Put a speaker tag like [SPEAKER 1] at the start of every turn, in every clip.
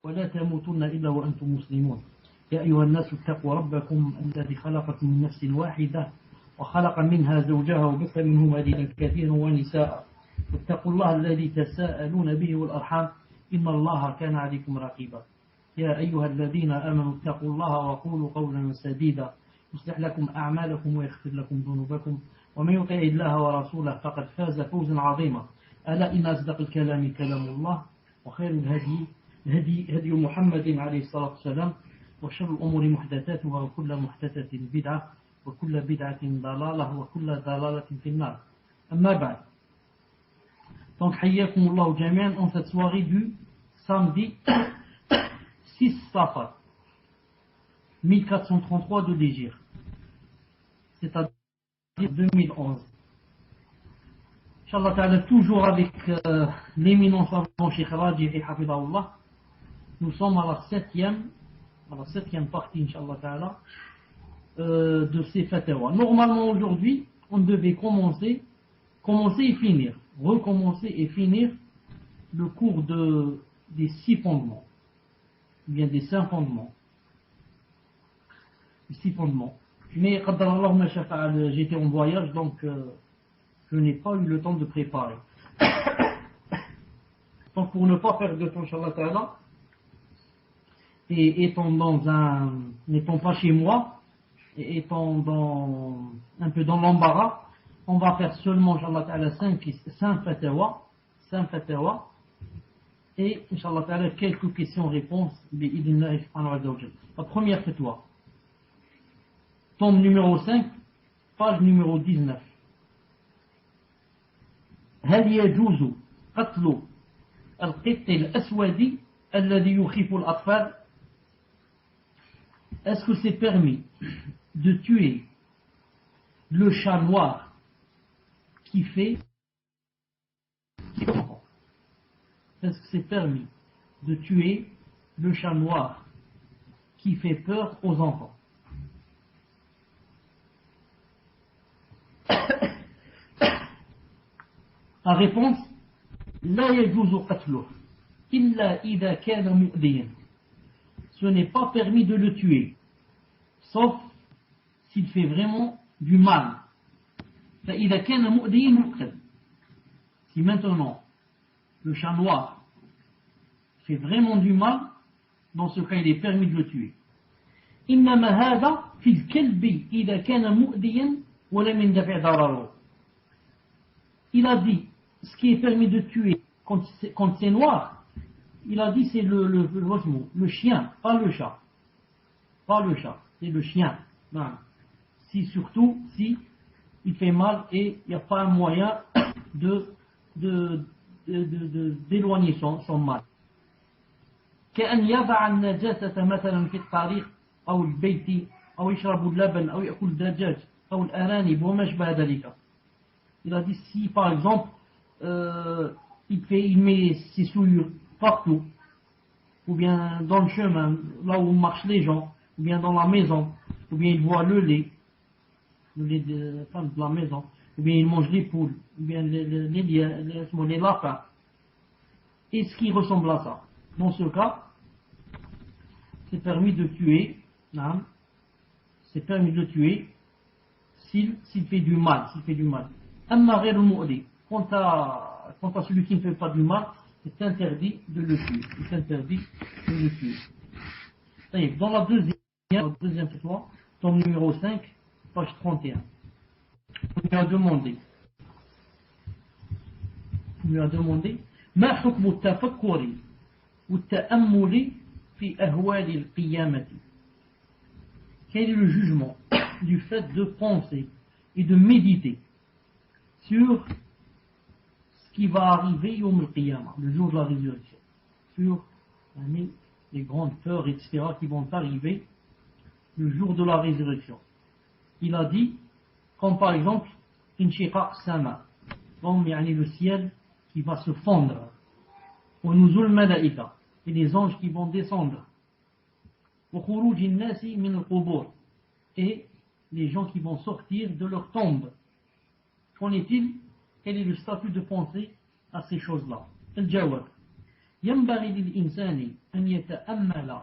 [SPEAKER 1] ولا تموتن إلا وأنتم مسلمون يا أيها الناس اتقوا ربكم الذي خلقكم من نفس واحدة وخلق منها زوجها وبث منهما رجالا كثيرا ونساء واتقوا الله الذي تساءلون به والأرحام إن الله كان عليكم رقيبا يا أيها الذين آمنوا اتقوا الله وقولوا قولا سديدا يصلح لكم أعمالكم ويغفر لكم ذنوبكم ومن يطع الله ورسوله فقد فاز فوزا عظيما ألا إن أصدق الكلام كلام الله وخير الهدي محمد عليه الصلاة والسلام وشر الأمور محدثاتها وكل محدثة بدعة وكل بدعة ضلالة وكل ضلالة في النار أما بعد. Donc حياكم الله جميعا en cette soirée du samedi 6 Safar 1433 de l'Hégire, c'est-à-dire 2011. Inch'Allah ta'ala, toujours avec l'éminent savant Cheikh Rajihi Hafidahullah. Nous sommes à la septième partie, Inch'Allah ta'ala, de ces fatawa. Normalement aujourd'hui, on devait commencer et finir, recommencer et finir le cours des 6 fondements, ou bien des 5 fondements. Les 6 fondements. Mais j'étais en voyage, donc je n'ai pas eu le temps de préparer. Donc pour ne pas perdre de temps, Inch'Allah ta'ala, et n'étant pas chez moi, et étant un peu dans l'embarras, on va faire seulement, Inch'Allah ta'ala, 5 fatawa, et Inch'Allah ta'ala, quelques questions-réponses, la première fatwa, tombe numéro 5, page numéro 19. هل يجوز قتل القط الأسود الذي يخيف الأطفال? Est-ce que c'est permis de tuer le chat noir qui fait peur? Est-ce que c'est permis de tuer le chat noir qui fait peur aux enfants? La réponse, لا يجوز قتله إلا إذا كان مؤذيا. Ce n'est pas permis de le tuer, sauf s'il fait vraiment du mal. فإذا كان مؤذيا يقتل. Si maintenant le chat noir fait vraiment du mal, dans ce cas il est permis de le tuer. إنما هذا في الكلب إذا كان مؤذيا ولم يندفع ضرره. Il a dit, ce qui est permis de tuer quand c'est noir, il a dit c'est le chien, pas le chat. Pas le chat, c'est le chien. Non. Surtout si il fait mal et il n'y a pas un moyen d'éloigner son mal. كأن يضع النجاسة مثلا في الطريق أو البيت أو يشرب اللبن أو يأكل الدجاج أو الأرانب وما شابه ذلك. Il a dit si par exemple il met ses souillures partout, ou bien dans le chemin, là où marchent les gens, ou bien dans la maison, ou bien il voit le lait de la maison, ou bien il mange les poules, ou bien les lapins, et ce qui ressemble à ça. Dans ce cas, c'est permis de tuer, s'il fait du mal, Amma ghayr al-mu'di. Quant à celui qui ne fait pas du mal, c'est interdit de le tuer. Dans la deuxième fatwa, tome numéro 5, page 31. On lui a demandé ما حكم التفكر والتأمل في أهوال القيامة? Quel est le jugement du fait de penser et de méditer sur ce qui va arriver Yawm al-Qiyamah, le jour de la résurrection, sur les grandes peurs, etc., qui vont arriver le jour de la résurrection. Il a dit, comme par exemple, Inshiqaq sama, comme le ciel qui va se fondre, au nuzul malaïka, et les anges qui vont descendre, au khuruj an-nasi min al-qubur, et les gens qui vont sortir de leur tombe. Qu'en est-il? Quel est le statut de penser à ces choses-là? El-Jawab. ينبغي للإنسان أن يتأمل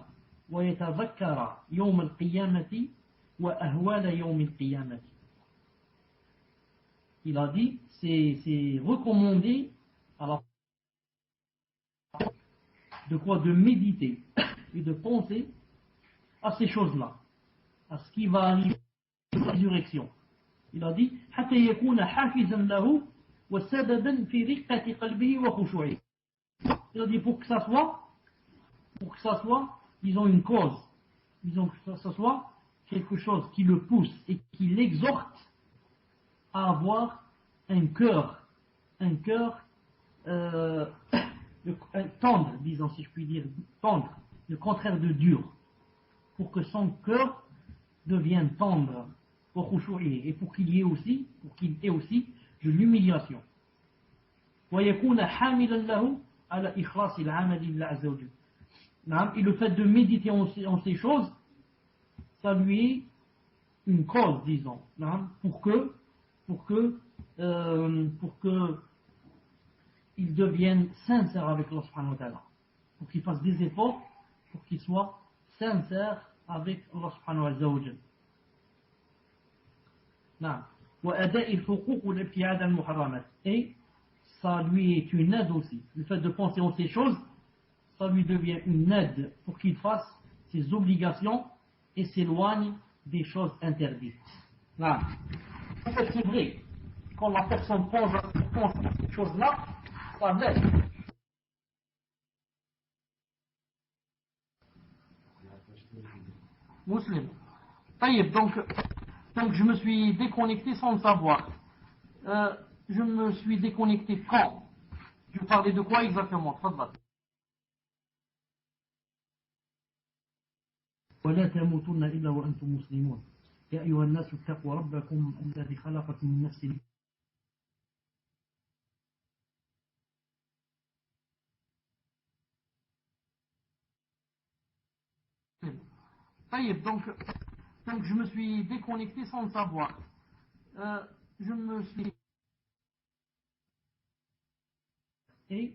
[SPEAKER 1] ويتذكر يوم القيامة وأهوال يوم القيامة. Il a dit, c'est recommandé à la de quoi de méditer et de penser à ces choses-là, à ce qui va arriver à la résurrection. Il a dit حتى يكون حافزا له وسببا في رقة قلبه وخشوعه. Il a dit pour que ça soit, disons une cause, disons que ça soit quelque chose qui le pousse et qui l'exhorte à avoir un cœur tendre, disons si je puis dire, tendre, le contraire de dur, pour que son cœur devienne tendre, et pour qu'il ait aussi de l'humiliation. ويكون حاملا له على إخلاص العمل لله عز وجل. Et le fait de méditer en ces choses, ça lui est une cause, disons, pour que il devienne sincère avec Allah subhanahu wa ta'ala, pour qu'il fasse des efforts, pour qu'il soit sincère avec Allah subhanahu wa ta'ala. وأداء الحقوق والابتعاد عن المحرمات. Et ça lui est une aide aussi. Le fait de penser en ces choses, ça lui devient une aide pour qu'il fasse ses obligations et s'éloigne des choses interdites. En fait, c'est vrai, quand la personne pense à ces choses-là, ça l'aide. Muslim. Donc je me suis déconnecté sans le savoir. Je me suis déconnecté quand? Je parlais de quoi exactement? ولا تموتن إلا وأنتم مسلمون يا أيها الناس اتقوا ربكم الذي خلقكم من نفس donc je me suis déconnecté sans le savoir. Je me suis et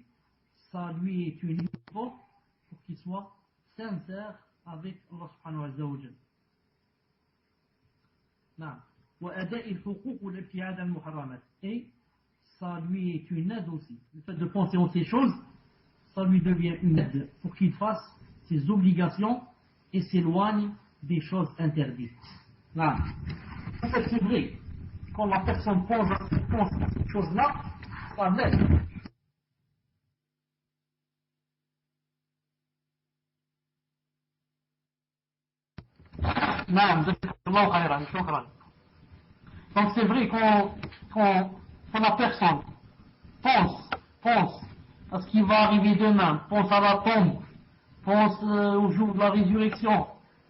[SPEAKER 1] ça lui est une effort pour qu'il soit sincère avec Allah subhanahu wa ta'ala. وأداء الحقوق والابتعاد عن المحرمات. Et ça lui est une aide aussi. Le fait de penser en ces choses, ça lui devient une aide pour qu'il fasse ses obligations et s'éloigne des choses interdites. En fait, c'est vrai, quand la personne pense à ces choses-là, ça l'aide. Donc c'est vrai quand la personne pense à ce qui va arriver demain, pense à la tombe, pense au jour de la résurrection,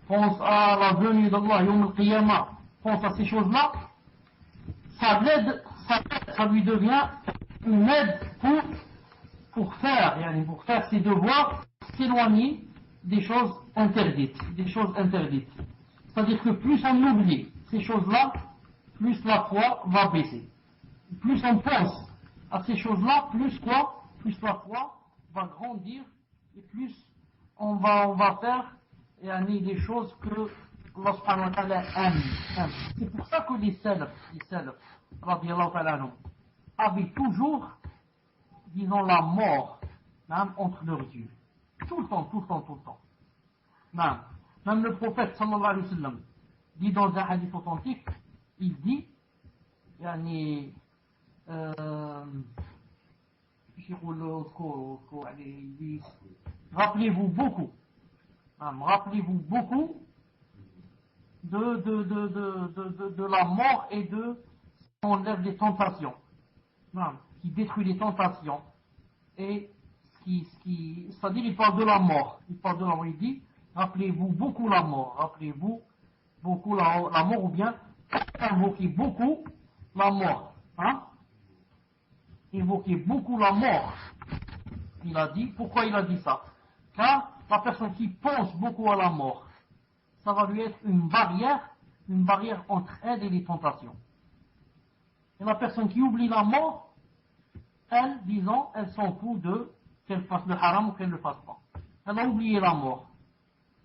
[SPEAKER 1] pense à la venue d'Allah, Yawm al-Qiyamah, pense à ces choses-là, ça l'aide, ça lui devient une aide pour faire ses devoirs, s'éloigner des choses interdites. C'est-à-dire que plus on oublie ces choses-là, plus la foi va baisser. Plus on pense à ces choses-là, plus la foi va grandir et plus on va faire des choses que Allah subhanahu wa ta'ala aime. C'est pour ça que les salaf, radiyallahu ta'ala anhum, avaient toujours, disons, la mort entre leurs yeux. Tout le temps. Même le prophète sallallahu alayhi wa sallam dit dans un hadith authentique, il dit rappelez-vous beaucoup de la mort et de ce qui enlève les tentations, qui détruit les tentations, et c'est-à-dire il parle de la mort, il dit rappelez-vous beaucoup la mort, la mort, ou bien invoquez beaucoup la mort, invoquez beaucoup la mort. Il a dit, pourquoi il a dit ça? Car la personne qui pense beaucoup à la mort, ça va lui être une barrière entre elle et les tentations. Et la personne qui oublie la mort, elle s'en fout qu'elle fasse le haram ou qu'elle ne le fasse pas. Elle a oublié la mort.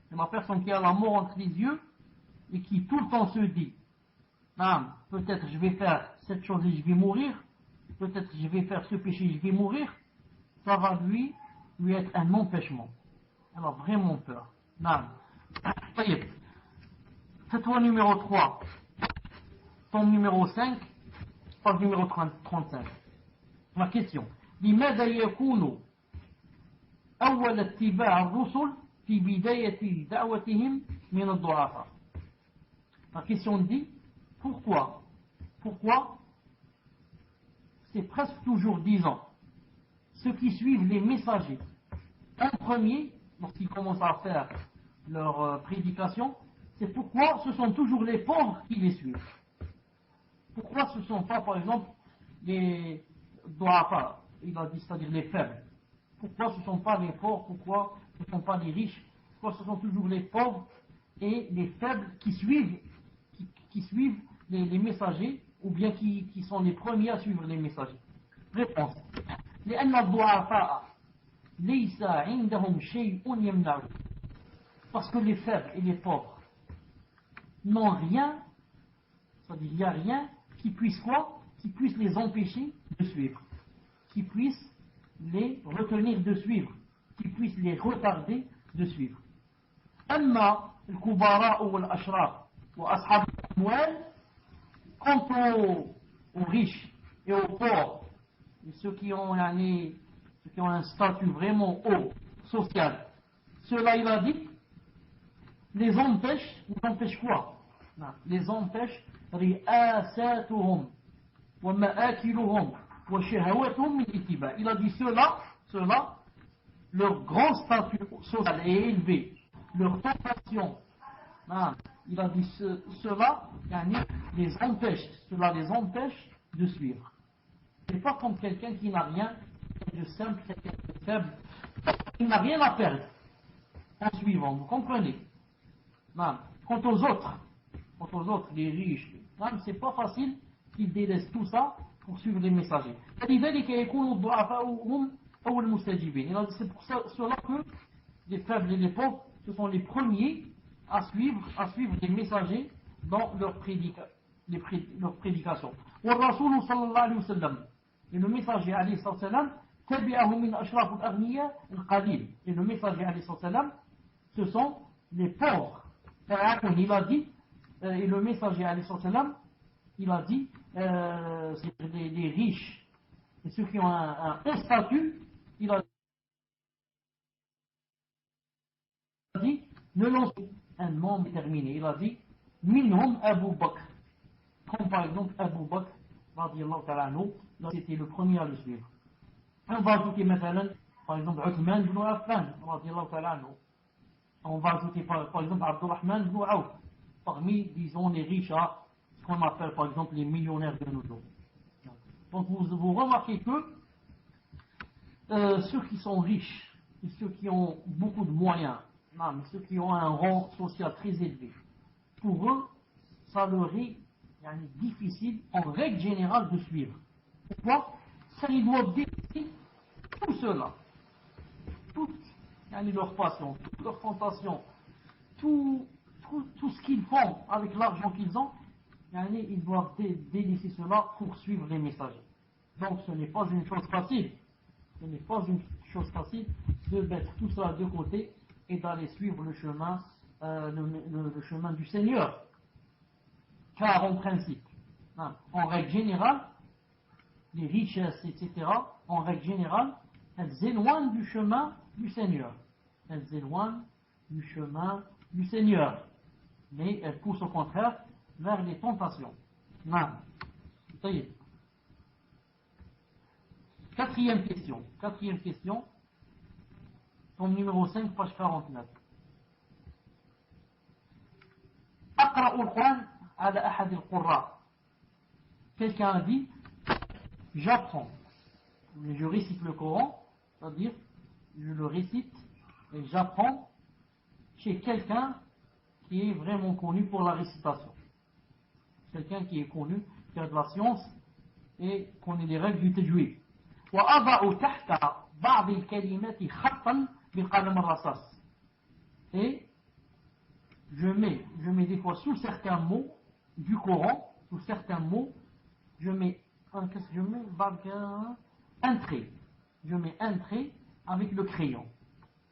[SPEAKER 1] C'est la personne qui a la mort entre les yeux et qui tout le temps se dit, ah, peut-être je vais faire cette chose et je vais mourir, peut-être je vais faire ce péché et je vais mourir, ça va lui être un empêchement. Elle a vraiment peur. Non. Fatwa numéro 3, tome numéro 5, page numéro 35. La question. لماذا يكون أول اتباع الرسل في بداية دعوتهم من الضعفاء. La question dit, pourquoi c'est presque toujours 10 ans. Ceux qui suivent les messagers, en premier, lorsqu'ils commencent à faire leur prédication, c'est pourquoi ce sont toujours les pauvres qui les suivent. Pourquoi ce ne sont pas, par exemple, les du'afa, il a dit, c'est-à-dire les faibles. Pourquoi ce ne sont pas les pauvres, pourquoi ce ne sont pas les riches, pourquoi ce sont toujours les pauvres et les faibles qui suivent les messagers, ou bien qui sont les premiers à suivre les messagers. Réponse. لأن الضعفاء ليس عندهم شيء يمنعه. Parce que les faibles et les pauvres n'ont rien, c'est-à-dire il n'y a rien qui puisse quoi? Qui puisse les empêcher de suivre, qui puisse les retenir de suivre, qui puisse les retarder de suivre. أما الكبراء والأشراف وأصحاب الأموال, quant aux riches et aux pauvres, et ceux qui ont un statut vraiment haut, social, cela il a dit, les empêche quoi? Les empêche رئاساتهم ومآكلهم وشهواتهم من اتباع. Il a dit cela, leur grand statut social est élevé, leur tentation, il a dit cela les empêche de suivre. C'est pas comme quelqu'un qui n'a rien, de simple, quelqu'un de faible, il n'a rien à perdre en suivant, vous comprenez? Quant aux autres, les riches, c'est pas facile qu'ils délaissent tout ça pour suivre les messagers. C'est pour cela que les faibles et les pauvres, ce sont les premiers à suivre les messagers dans leur prédication. والرسول صلى الله عليه وسلم, et le messager عليه الصلاة والسلام, تبعه من أشراف الأغنياء القليل, et le messager عليه الصلاة والسلام, ce sont les pauvres. Il a dit, et le messager عليه الصلاة والسلام, il a dit, c'est les riches et ceux qui ont un haut statut, il a dit, ne lancez un nombre déterminé. Il a dit, minhum Abu Bakr. Comme par exemple Abu Bakr, radiyallahu ta'ala anhu, c'était le premier à le suivre. On va ajouter maintenant, par exemple, Uthman ibn Affan, radiyallahu ta'ala anhu. On va ajouter par exemple Abdurrahman ibn Awf, parmi, disons, les riches à ce qu'on appelle par exemple les millionnaires de nos jours. Donc vous remarquez que ceux qui sont riches, et ceux qui ont beaucoup de moyens, ceux qui ont un rang social très élevé, pour eux, ça leur est difficile en règle générale de suivre. Pourquoi? Ça, ils doivent décider tout cela, toute leur passion, toute leur tentation, tout ce qu'ils font avec l'argent qu'ils ont, ils doivent délaisser cela pour suivre les messagers. Donc ce n'est pas une chose facile. Ce n'est pas une chose facile de mettre tout cela de côté et d'aller suivre le chemin, le chemin du Seigneur. Car en principe, en règle générale, les richesses, etc., en règle générale, elles éloignent du chemin du Seigneur. Elles éloignent du chemin du Seigneur. Mais elles poussent au contraire vers les tentations. Ça y est. Quatrième question, tome numéro 5, page 49. أقرأ القرآن على أحد القراء. Quelqu'un a dit, j'apprends, je récite le Coran, c'est-à-dire, je le récite et j'apprends chez quelqu'un qui est vraiment connu pour la récitation. Quelqu'un qui est connu, qui a de la science et connaît les règles du tajwid. وأضع تحت بعض الكلمات خطا بالقلم الرصاص. Et je mets des fois sous certains mots du Coran, sous certains mots, je mets qu'est-ce que je mets? Un trait. Je mets un trait avec le crayon.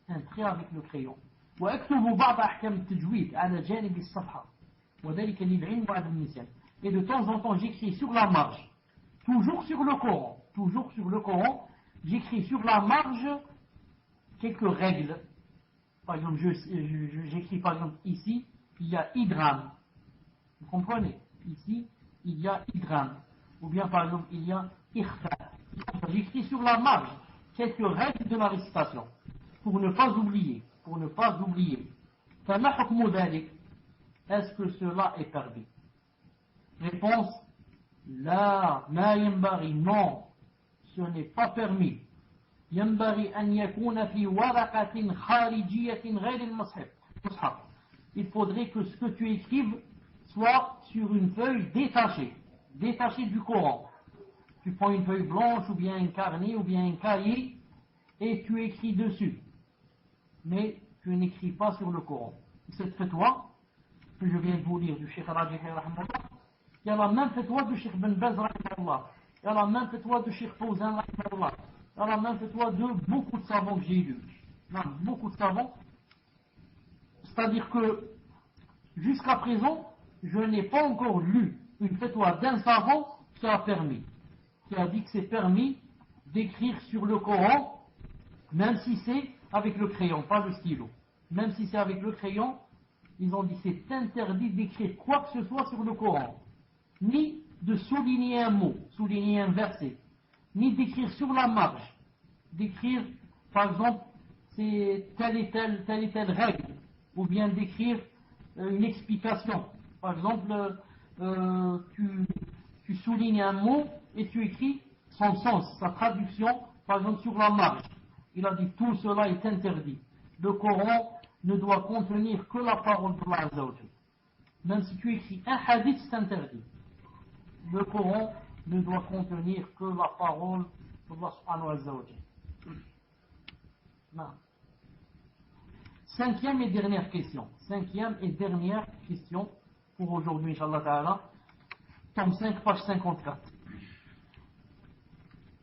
[SPEAKER 1] Un trait avec le crayon. وأكتب بعض أحكام التجويد على جانب الصفحة وذلك للعلم وعدم النسيان. Et de temps en temps j'écris sur la marge, toujours sur le Coran, j'écris sur la marge quelques règles. Par exemple, j'écris par exemple ici, il y a idgham. Vous comprenez? Ici, il y a idgham. Ou bien par exemple, il y a ikhfa. J'écris sur la marge quelques règles de la récitation pour ne pas oublier. فما حكم ذلك? Est-ce que cela est permis? Réponse: لا ما ينبغي. Non, ce n'est pas permis. ينبغي أن يكون في ورقة خارجية غير المصحف. Il faudrait que ce que tu écrives soit sur une feuille détachée du Coran. Tu prends une feuille blanche ou bien un carnet ou bien un cahier et tu écris dessus. Mais tu n'écris pas sur le Coran. Cette fatwa que je viens de vous lire du Cheikh Rajihi rahimahullah, il y a la même fatwa du Cheikh Ben Baz rahimahullah, il y a la même fatwa du Cheikh Fawzan rahimahullah, il y a la même fatwa de beaucoup de savants que j'ai lus. Beaucoup de savants. C'est-à-dire que jusqu'à présent, je n'ai pas encore lu une fatwa d'un savant qui a dit que c'est permis d'écrire sur le Coran, même si c'est avec le crayon, pas le stylo. Même si c'est avec le crayon, ils ont dit c'est interdit d'écrire quoi que ce soit sur le Coran, ni de souligner un mot, souligner un verset, ni d'écrire sur la marge, d'écrire par exemple c'est telle et telle règle, ou bien d'écrire une explication. Par exemple, tu soulignes un mot et tu écris son sens, sa traduction, par exemple sur la marge. Il a dit tout cela est interdit. Le Coran ne doit contenir que la parole d'Allah Azza wa Jalla. Même si tu écris un hadith, c'est interdit. Le Coran ne doit contenir que la parole d'Allah subhanahu wa ta'ala. Cinquième et dernière question pour aujourd'hui, Inch'Allah Ta'ala. Tome 5, page 54.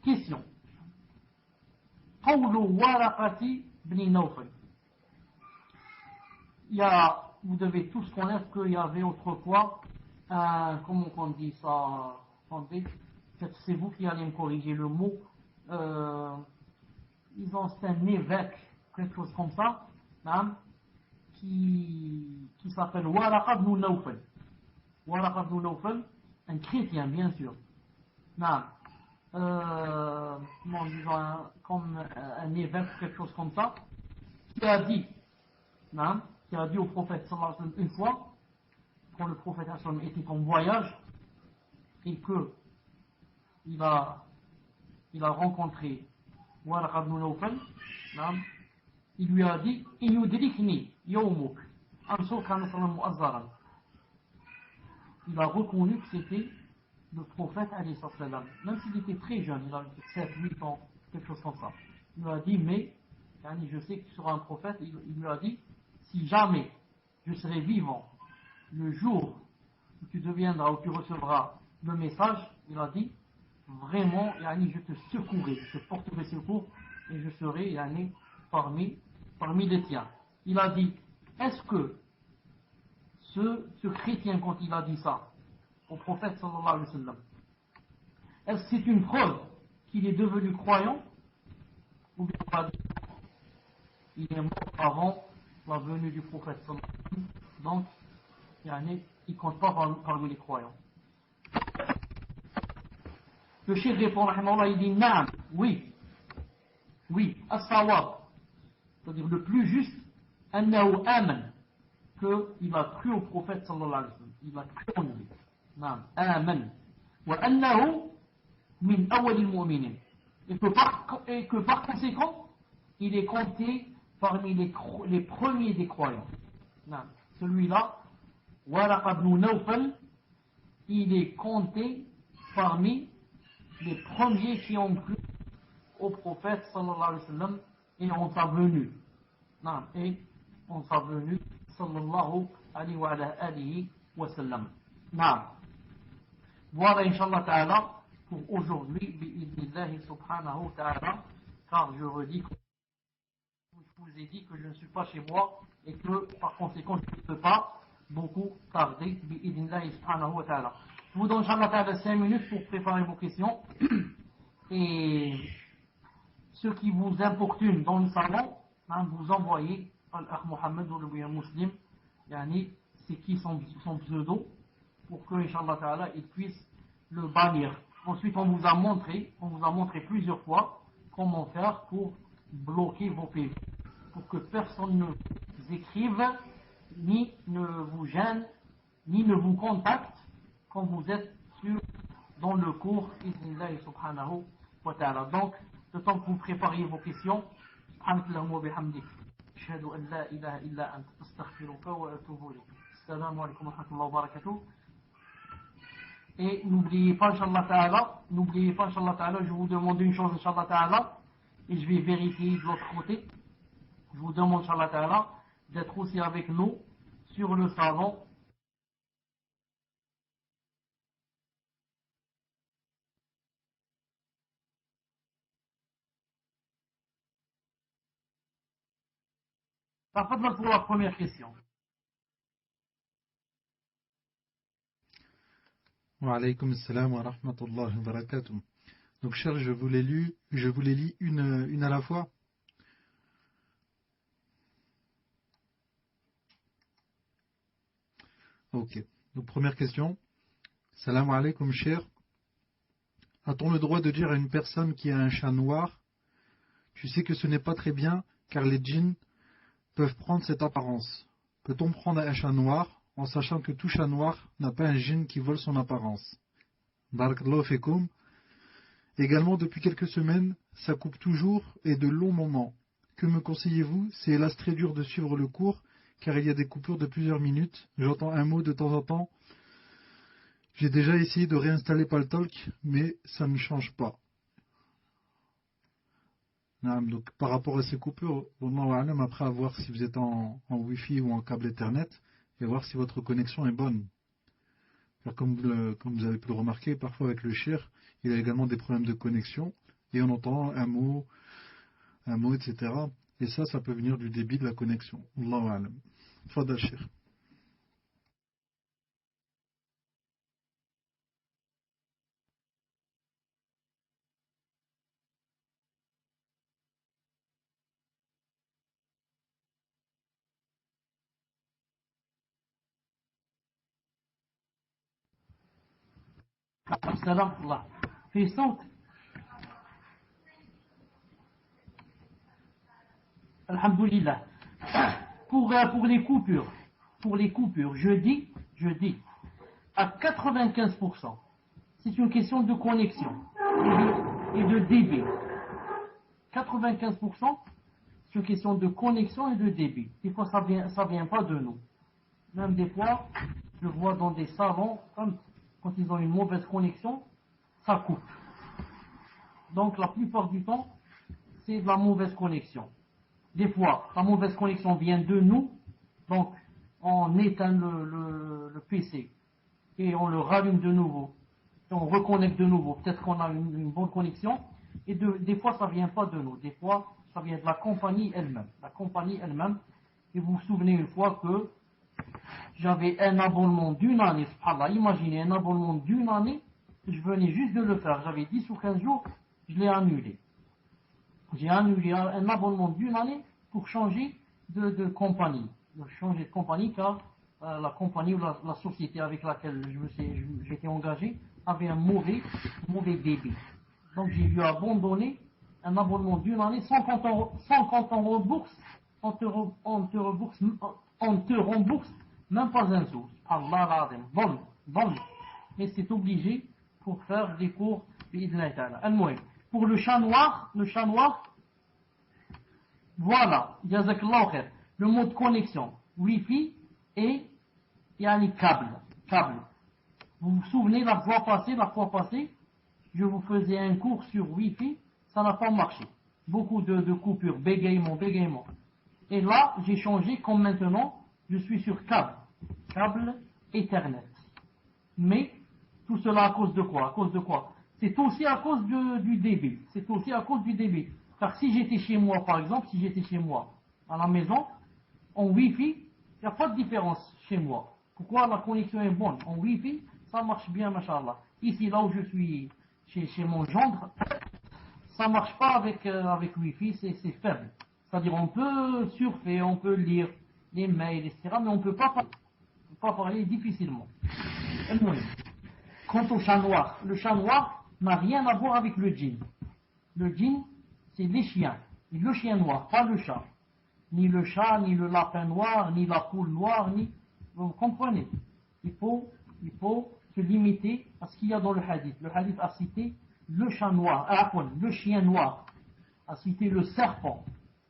[SPEAKER 1] Question. قول ورقة بن نوفل. Vous devez tous connaître qu'il y avait autrefois comment on dit ça? Attendez, peut-être c'est vous qui allez me corriger le mot. Ils ont un évêque, quelque chose comme ça, qui s'appelle Waraqa ibn Nawfal. Waraqa ibn Nawfal, un chrétien bien sûr. Comme un évêque, quelque chose comme ça, qui a dit au prophète sallallahu alayhi wa sallam une fois, quand le prophète sallallahu alayhi wa sallam était en voyage, et que il a rencontré Waraqa ibn Nawfal, il lui a dit in yudrikni yawmuk ansurka nasran mu'azzaran. Il a reconnu que c'était le prophète alayhi salam, même s'il était très jeune, il avait 7-8 ans, quelque chose comme ça. Il lui a dit mais je sais que tu seras un prophète. Il lui a dit si jamais je serai vivant le jour où tu deviendras, où tu recevras le message, il a dit vraiment je te secouerai, je te porterai secours et je serai parmi les tiens. Il a dit est-ce que ce chrétien, quand il a dit ça au prophète sallallahu alayhi wa sallam, est-ce que c'est une preuve qu'il est devenu croyant ou bien pas? Il est mort avant la venue du prophète sallallahu alayhi wa sallam, donc il ne compte pas parmi les croyants. Le cheikh répond rahimahullah, il dit naam, oui, as-sawab, c'est-à-dire le plus juste, annahu aman, qu'il a cru au prophète sallallahu alayhi wa sallam, il a cru en lui. Naam, aman. Wa annahu min awwal al-mu'minin. Et que par conséquent, il est compté parmi les premiers des croyants. Naam. Celui-là, Waraqa ibn Nawfal, il est compté parmi les premiers qui ont cru au prophète sallallahu alayhi wa sallam et en sa venue. Non, et en sa venue sallallahu alayhi wa sallam. Non. Voilà, Inch'Allah ta'ala, pour aujourd'hui, bi'idnillahi subhanahu ta'ala, car je redis que je vous ai dit que je ne suis pas chez moi et que par conséquent je ne peux pas beaucoup tarder, bi'idnillahi subhanahu wa ta'ala. Je vous donne Inch'Allah ta'ala 5 minutes pour préparer vos questions et ceux qui vous importunent dans le salon, vous envoyez Al-Akh Mohammed ou le Muslim, yani, c'est qui son pseudo, pour que, Inch'Allah ta'ala, il puisse le bannir. Ensuite, on vous a montré plusieurs fois comment faire pour bloquer vos PV, pour que personne ne vous écrive, ni ne vous gêne, ni ne vous contacte quand vous êtes dans le cours, Iznillahi subhanahu wa ta'ala. Donc, le temps que vous prépariez vos questions, subhanakallahu wa bihamdik, ashhadu an la ilaha illa ant, astaghfiruka wa atubu ilayk. Assalamu alaikum wa rahmatullahi wa barakatuh. Et n'oubliez pas, Inch'Allah ta'ala, je vous demande une chose, Inch'Allah ta'ala, et je vais vérifier de l'autre côté. Je vous demande, Inch'Allah ta'ala, d'être aussi avec nous sur le salon. Ça fait pour la première question.
[SPEAKER 2] Wa alaykum assalam wa rahmatullahi wa barakatuh. Donc, cher, je vous les lis une à la fois. Ok. Donc, première question. Salam alaykum, cher. A-t-on le droit de dire à une personne qui a un chat noir, tu sais que ce n'est pas très bien, car les djinns peuvent prendre cette apparence. Peut-on prendre un chat noir, en sachant que tout chat noir n'a pas un djinn qui vole son apparence? Barakallahu fekoum. Également, depuis quelques semaines, ça coupe toujours et de longs moments. Que me conseillez-vous? C'est hélas très dur de suivre le cours, car il y a des coupures de plusieurs minutes. J'entends un mot de temps en temps. J'ai déjà essayé de réinstaller Paltalk, mais ça ne change pas. Donc, par rapport à ces coupures, après, à voir si vous êtes en Wi-Fi ou en câble Ethernet, et voir si votre connexion est bonne. Car comme vous avez pu le remarquer, parfois avec le shir, il y a également des problèmes de connexion, et on entend un mot, etc. Et ça peut venir du débit de la connexion. Allahu a'lam. Fadal shir.
[SPEAKER 1] Alhamdulillah. Pour les coupures, je dis, à 95%, c'est une question de connexion et de débit. 95%, c'est une question de connexion et de débit. Des fois, ça vient pas de nous. Même des fois, je vois dans des salons, quand ils ont une mauvaise connexion, ça coupe. Donc, la plupart du temps, c'est de la mauvaise connexion. Des fois, la mauvaise connexion vient de nous, donc on éteint le PC et on le rallume de nouveau, et on reconnecte de nouveau. Peut-être qu'on a une bonne connexion, et des fois ça vient pas de nous, des fois ça vient de la compagnie elle-même. La compagnie elle-même, et vous vous souvenez une fois que j'avais un abonnement d'une année, subhanallah, imaginez un abonnement d'une année, je venais juste de le faire, j'avais 10 ou 15 jours, je l'ai annulé. J'ai annulé un abonnement d'une année pour changer de compagnie. Changer de compagnie car la compagnie ou la société avec laquelle j'étais engagé avait un mauvais débit. Donc j'ai dû abandonner un abonnement d'une année sans qu'on t'en rembourse, on te rembourse même pas un sou. Allah l'adem. Bon. Mais c'est obligé pour faire des cours pour le chat noir, voilà, jazakallahu khair, le mot de connexion, Wi-Fi et yani câble. Vous vous souvenez la fois passée, je vous faisais un cours sur Wi-Fi, ça n'a pas marché. Beaucoup de coupures, bégaiement. Et là, j'ai changé, comme maintenant, je suis sur câble Ethernet. Mais, tout cela à cause de quoi? À cause de quoi? C'est aussi à cause du débit. C'est aussi à cause du débit. Car si j'étais chez moi, par exemple, si j'étais chez moi, à la maison, en Wi-Fi, il n'y a pas de différence chez moi. Pourquoi la connexion est bonne? En Wi-Fi, ça marche bien, machallah. Ici, là où je suis, chez mon gendre, ça ne marche pas avec Wi-Fi, c'est faible. C'est-à-dire, on peut surfer, on peut lire les mails, etc., mais on ne peut pas parler difficilement. Quant au chat noir, le chat noir n'a rien à voir avec le djinn. Le djinn, c'est les chiens. Et le chien noir, pas le chat. Ni le chat, ni le lapin noir, ni la poule noire, ni... Vous comprenez? Il faut se limiter à ce qu'il y a dans le hadith. Le hadith a cité le chat noir, le chien noir. A cité le serpent,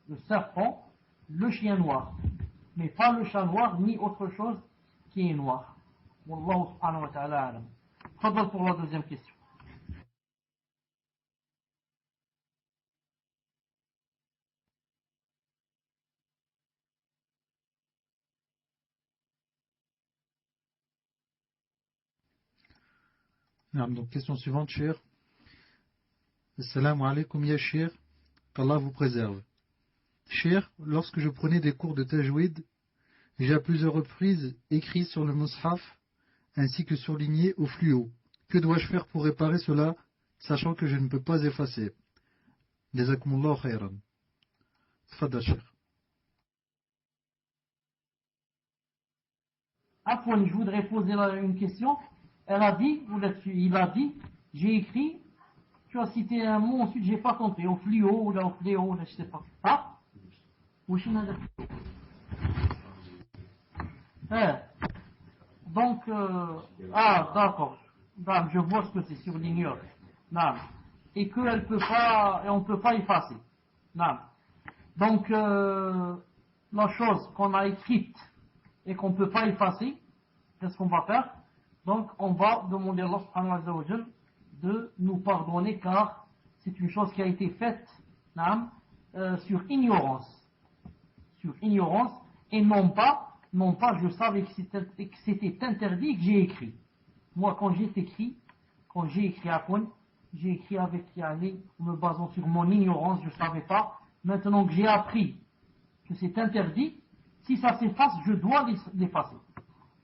[SPEAKER 1] le chien noir. Mais pas le chat noir, ni autre chose qui est noir. Wallahu subhanahu wa ta'ala alam. Fadal pour la deuxième question.
[SPEAKER 2] Donc, question suivante, cher. Assalamu alaikum ya cher, qu'Allah vous préserve. Cher, lorsque je prenais des cours de tajwid, j'ai à plusieurs reprises écrit sur le mushaf ainsi que surligné au fluo. Que dois-je faire pour réparer cela, sachant que je ne peux pas effacer? Jazakumullahu khairan. Tfadal, cher.
[SPEAKER 1] Je voudrais poser une question. Elle a dit, il a dit, j'ai écrit, tu as cité un mot, ensuite j'ai pas compris, au fluo, ou là, au fléau, là, je sais pas. Ah? Donc, d'accord. Je vois ce que c'est sur l'ignore. Et qu'elle peut pas, et on peut pas effacer. Donc, la chose qu'on a écrite et qu'on peut pas effacer, qu'est-ce qu'on va faire? Donc, on va demander à Allah subhanahu wa ta'ala de nous pardonner, car c'est une chose qui a été faite sur ignorance. Et non pas je savais que c'était interdit, que j'ai écrit. Moi, quand j'ai écrit Akon, j'ai écrit avec Yanni, en me basant sur mon ignorance, je ne savais pas. Maintenant que j'ai appris que c'est interdit, si ça s'efface, je dois l'effacer.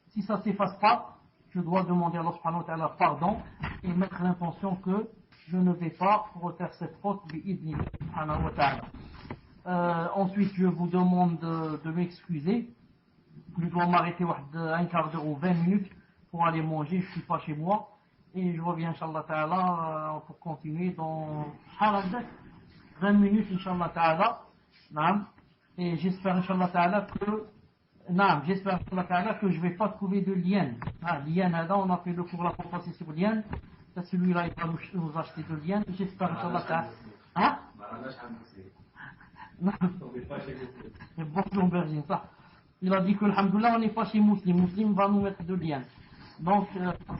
[SPEAKER 1] Si ça ne s'efface pas, je dois demander à Allah subhanahu wa ta'ala pardon et mettre l'intention que je ne vais pas refaire cette faute bi'idni subhanahu wa ta'ala. Ensuite, je vous demande de m'excuser. Je dois m'arrêter un quart d'heure ou 20 minutes pour aller manger. Je ne suis pas chez moi. Et je reviens, Inch'Allah Ta'ala, pour continuer dans 20 minutes, Inch'Allah Ta'ala. Et j'espère, Inch'Allah Ta'ala, que je ne vais pas trouver de lien. Lien, là, on a fait le cours là pour passer sur lien. Celui-là, il va nous acheter de lien. J'espère, Inch'Allah Ta'ala. Hein? Bonjour Bergine, ça. Il a dit que alhamdoulilah, on n'est pas chez Muslim. Muslim va nous mettre de liens. Donc,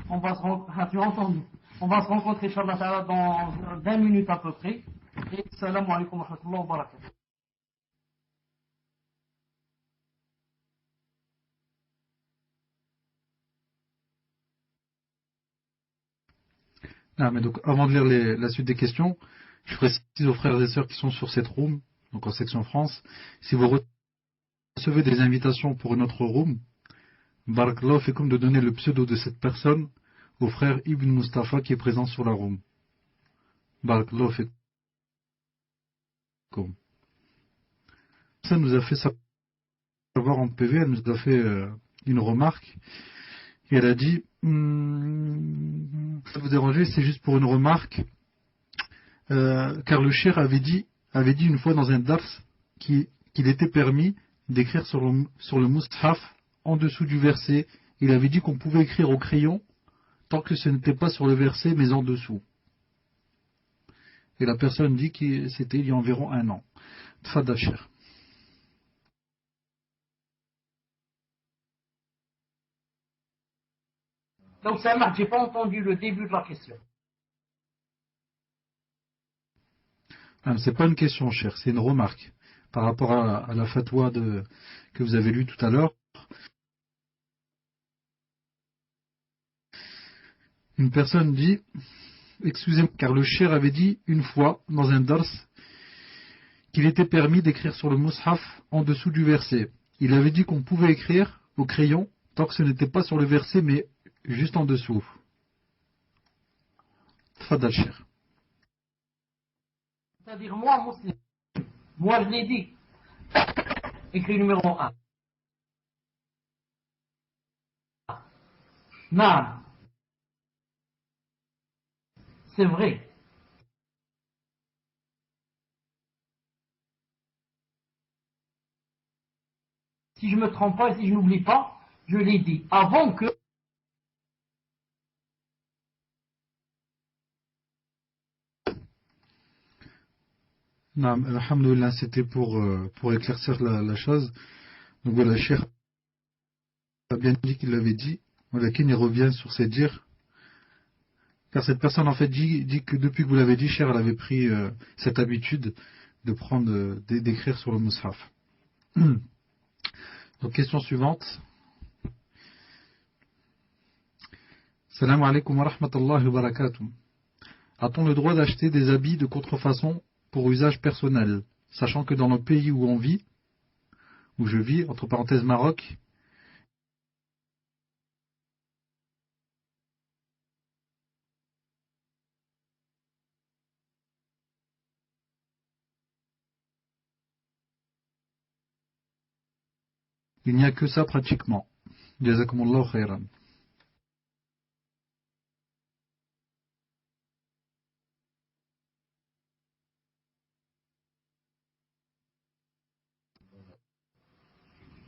[SPEAKER 1] on va se rencontrer, tu as entendu? On va se rencontrer, Inch'Allah Ta'ala, dans 20 minutes à peu près. Et salam alaikum wa rahmatullahi wa barakatuh.
[SPEAKER 2] Mais donc, avant de lire la suite des questions, je précise aux frères et sœurs qui sont sur cette room, donc en section France, si vous recevez des invitations pour une autre room, Barakallahu fikum, de donner le pseudo de cette personne au frère Ibn Mustafa qui est présent sur la room. Barakallahu fikum. Ça nous a fait savoir en PV, elle nous a fait une remarque, et elle a dit, ça vous déranger, c'est juste pour une remarque, car le cheikh avait dit une fois dans un dars qu'il était permis d'écrire sur le mushaf en dessous du verset. Il avait dit qu'on pouvait écrire au crayon tant que ce n'était pas sur le verset mais en dessous. Et la personne dit que c'était il y a environ 1 an. Tfadal cheikh.
[SPEAKER 1] Donc ça marche, j'ai pas entendu le début de la question.
[SPEAKER 2] Ah, c'est pas une question, cher, c'est une remarque. Par rapport à la fatwa que vous avez lue tout à l'heure, une personne dit, excusez-moi, car le cher avait dit une fois dans un dars qu'il était permis d'écrire sur le mushaf en dessous du verset. Il avait dit qu'on pouvait écrire au crayon tant que ce n'était pas sur le verset mais juste en dessous. Tfadal cher.
[SPEAKER 1] C'est-à-dire, moi, musulman, moi, je l'ai dit. Écrit numéro un. Non, c'est vrai. Si je ne me trompe pas et si je n'oublie pas, je l'ai dit avant que.
[SPEAKER 2] Non, alhamdoulilah, c'était pour éclaircir la chose. Donc voilà, cher a bien dit qu'il l'avait dit. Voilà, qu'il revient sur ses dires. Car cette personne en fait dit que depuis que vous l'avez dit, cher, elle avait pris cette habitude de prendre, d'écrire sur le mushaf. Donc question suivante. Salam alaikum wa rahmatullahi wa barakatuh. A-t-on le droit d'acheter des habits de contrefaçon pour usage personnel, sachant que dans le pays où on vit, où je vis, entre parenthèses Maroc, il n'y a que ça pratiquement. Jazakumullahu khairan.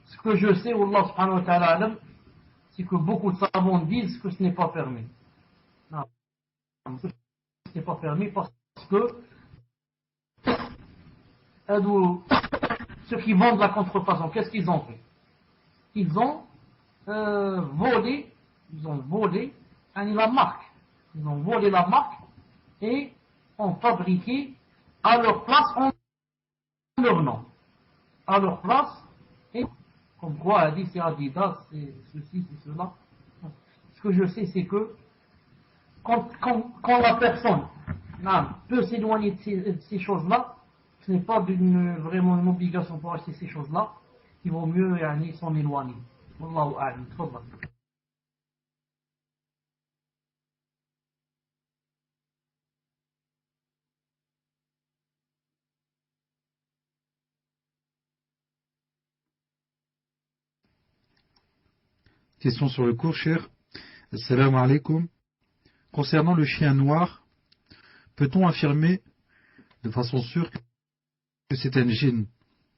[SPEAKER 1] Ce que je sais, Allah subhanahu wa ta'ala, c'est que beaucoup de savants disent que ce n'est pas permis. Non, ce n'est pas permis parce que ceux qui vendent la contrefaçon, qu'est-ce qu'ils ont fait? Ils ont volé, la marque. Ils ont volé la marque et ont fabriqué à leur place en leur nom. À leur place, et comme quoi a dit c'est Adidas, c'est ceci, c'est cela. Ce que je sais, c'est que quand la personne peut s'éloigner de ces choses-là, ce n'est pas vraiment une obligation pour acheter ces choses-là, il vaut mieux s'en éloigner. Wallahu a'lam. Tfadal.
[SPEAKER 2] Question sur le cours, cher. Assalamu alaikum. Concernant le chien noir, peut-on affirmer de façon sûre que c'est un djinn?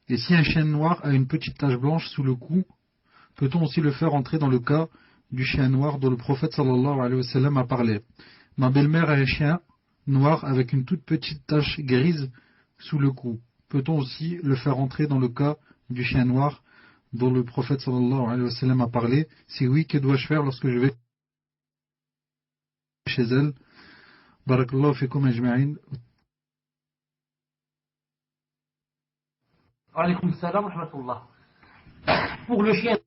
[SPEAKER 2] Et si un chien noir a une petite tache blanche sous le cou, peut-on aussi le faire entrer dans le cas du chien noir dont le prophète sallallahu alayhi wa sallam a parlé? Ma belle-mère a un chien noir avec une toute petite tache grise sous le cou. Peut-on aussi le faire entrer dans le cas du chien noir dont le prophète sallallahu alayhi wa sallam a parlé? Si oui, que dois-je faire lorsque je vais chez elle? Barakallahu fikum ajma'in.
[SPEAKER 1] Alaykoum salam wa rahmatullah. Pour le chien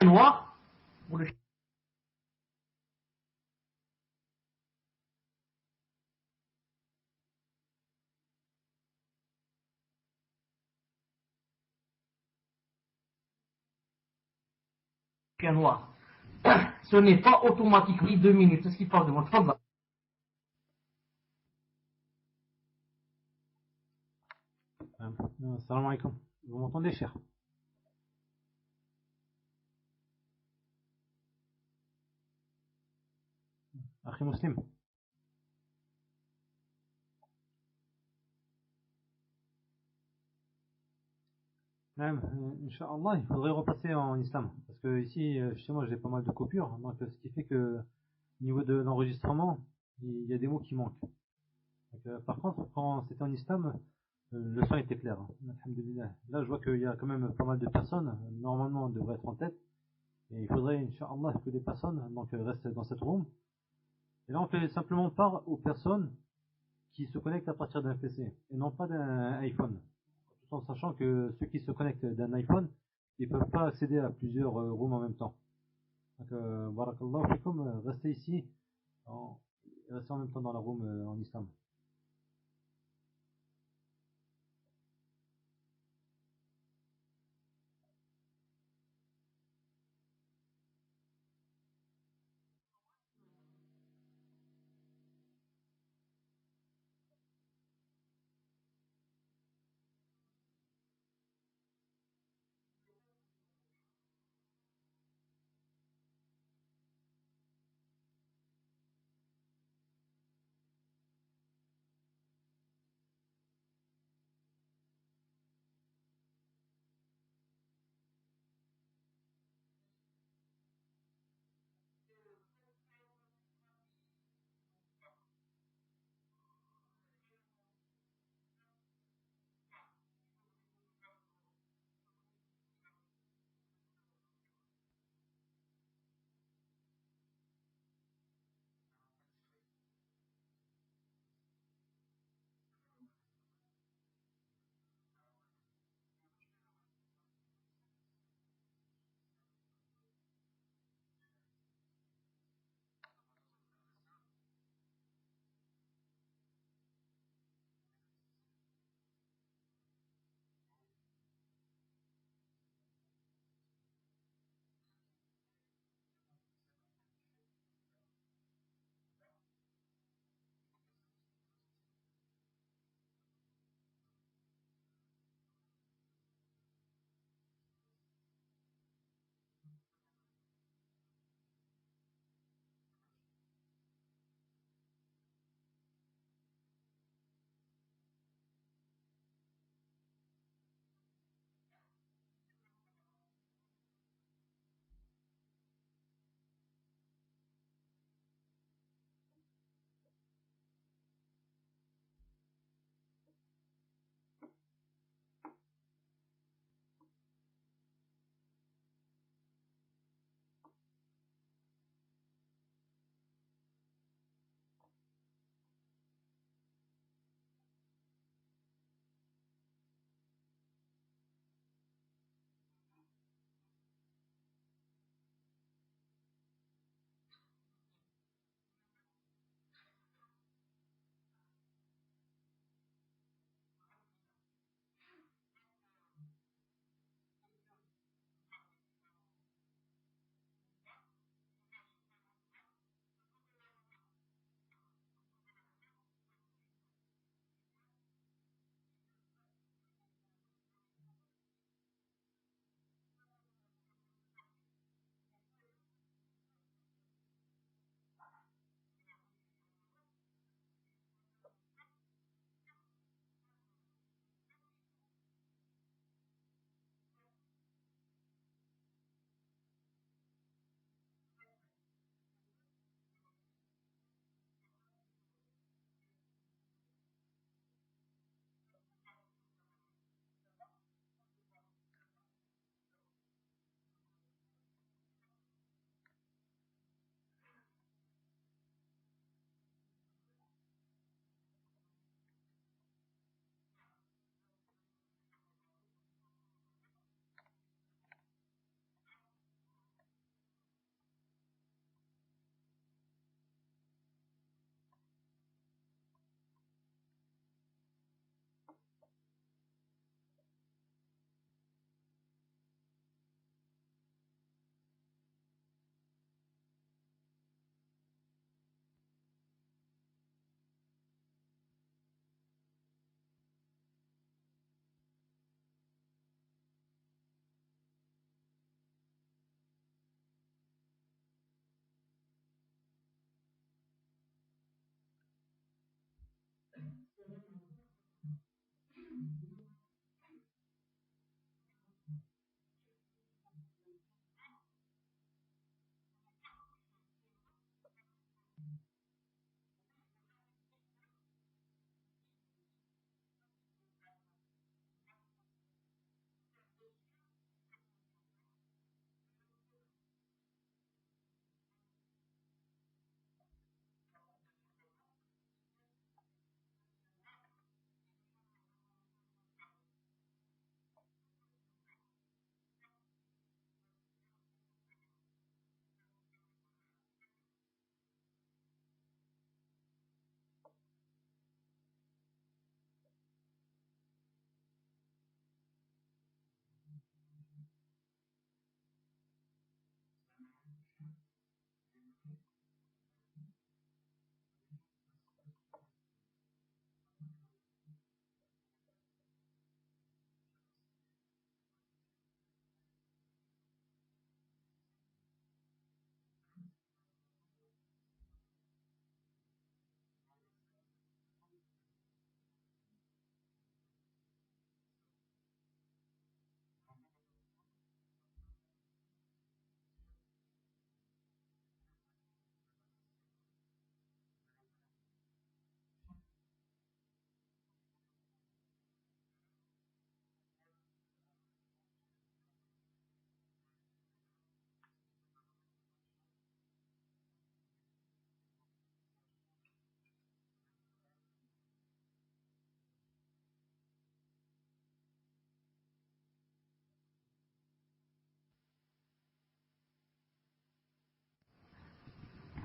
[SPEAKER 1] noir, pour le chien noir, ce n'est pas automatiquement 2 minutes, c'est ce qu'il parle de moi. Tfadal.
[SPEAKER 3] Salam alaikum. Vous m'entendez, cher? Akhi Muslim. Même, Inch'Allah, il faudrait repasser en islam. Parce que ici, chez moi, j'ai pas mal de coupures. Donc, ce qui fait que, au niveau de l'enregistrement, il y a des mots qui manquent. Donc, par contre, quand c'était en islam, le son était clair. Alhamdulillah. Là, je vois qu'il y a quand même pas mal de personnes. Normalement, on devrait être en tête. Et il faudrait, Inch'Allah, que les personnes donc, restent dans cette room. Et là, on fait simplement part aux personnes qui se connectent à partir d'un PC et non pas d'un iPhone. Tout en sachant que ceux qui se connectent d'un iPhone, ils peuvent pas accéder à plusieurs rooms en même temps. Donc, barakallahu fikum, restez ici, en, restez en même temps dans la room en islam.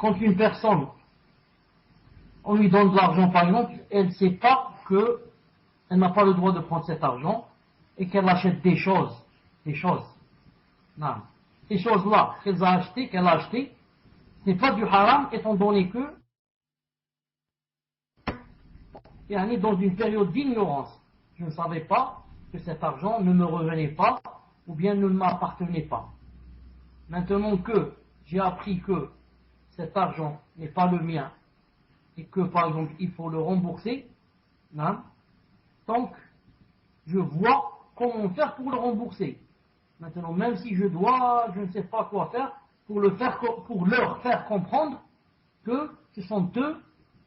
[SPEAKER 1] quand une personne, on lui donne de l'argent par exemple, elle ne sait pas qu'elle n'a pas le droit de prendre cet argent et qu'elle achète des choses. Non. Ces choses-là qu'elle a achetées, ce n'est pas du haram étant donné que dans une période d'ignorance, je ne savais pas que cet argent ne me revenait pas ou bien ne m'appartenait pas. Maintenant que j'ai appris que cet argent n'est pas le mien et que par exemple il faut le rembourser, non, donc je vois comment faire pour le rembourser. Maintenant, même si je ne sais pas quoi faire pour leur faire comprendre que ce sont eux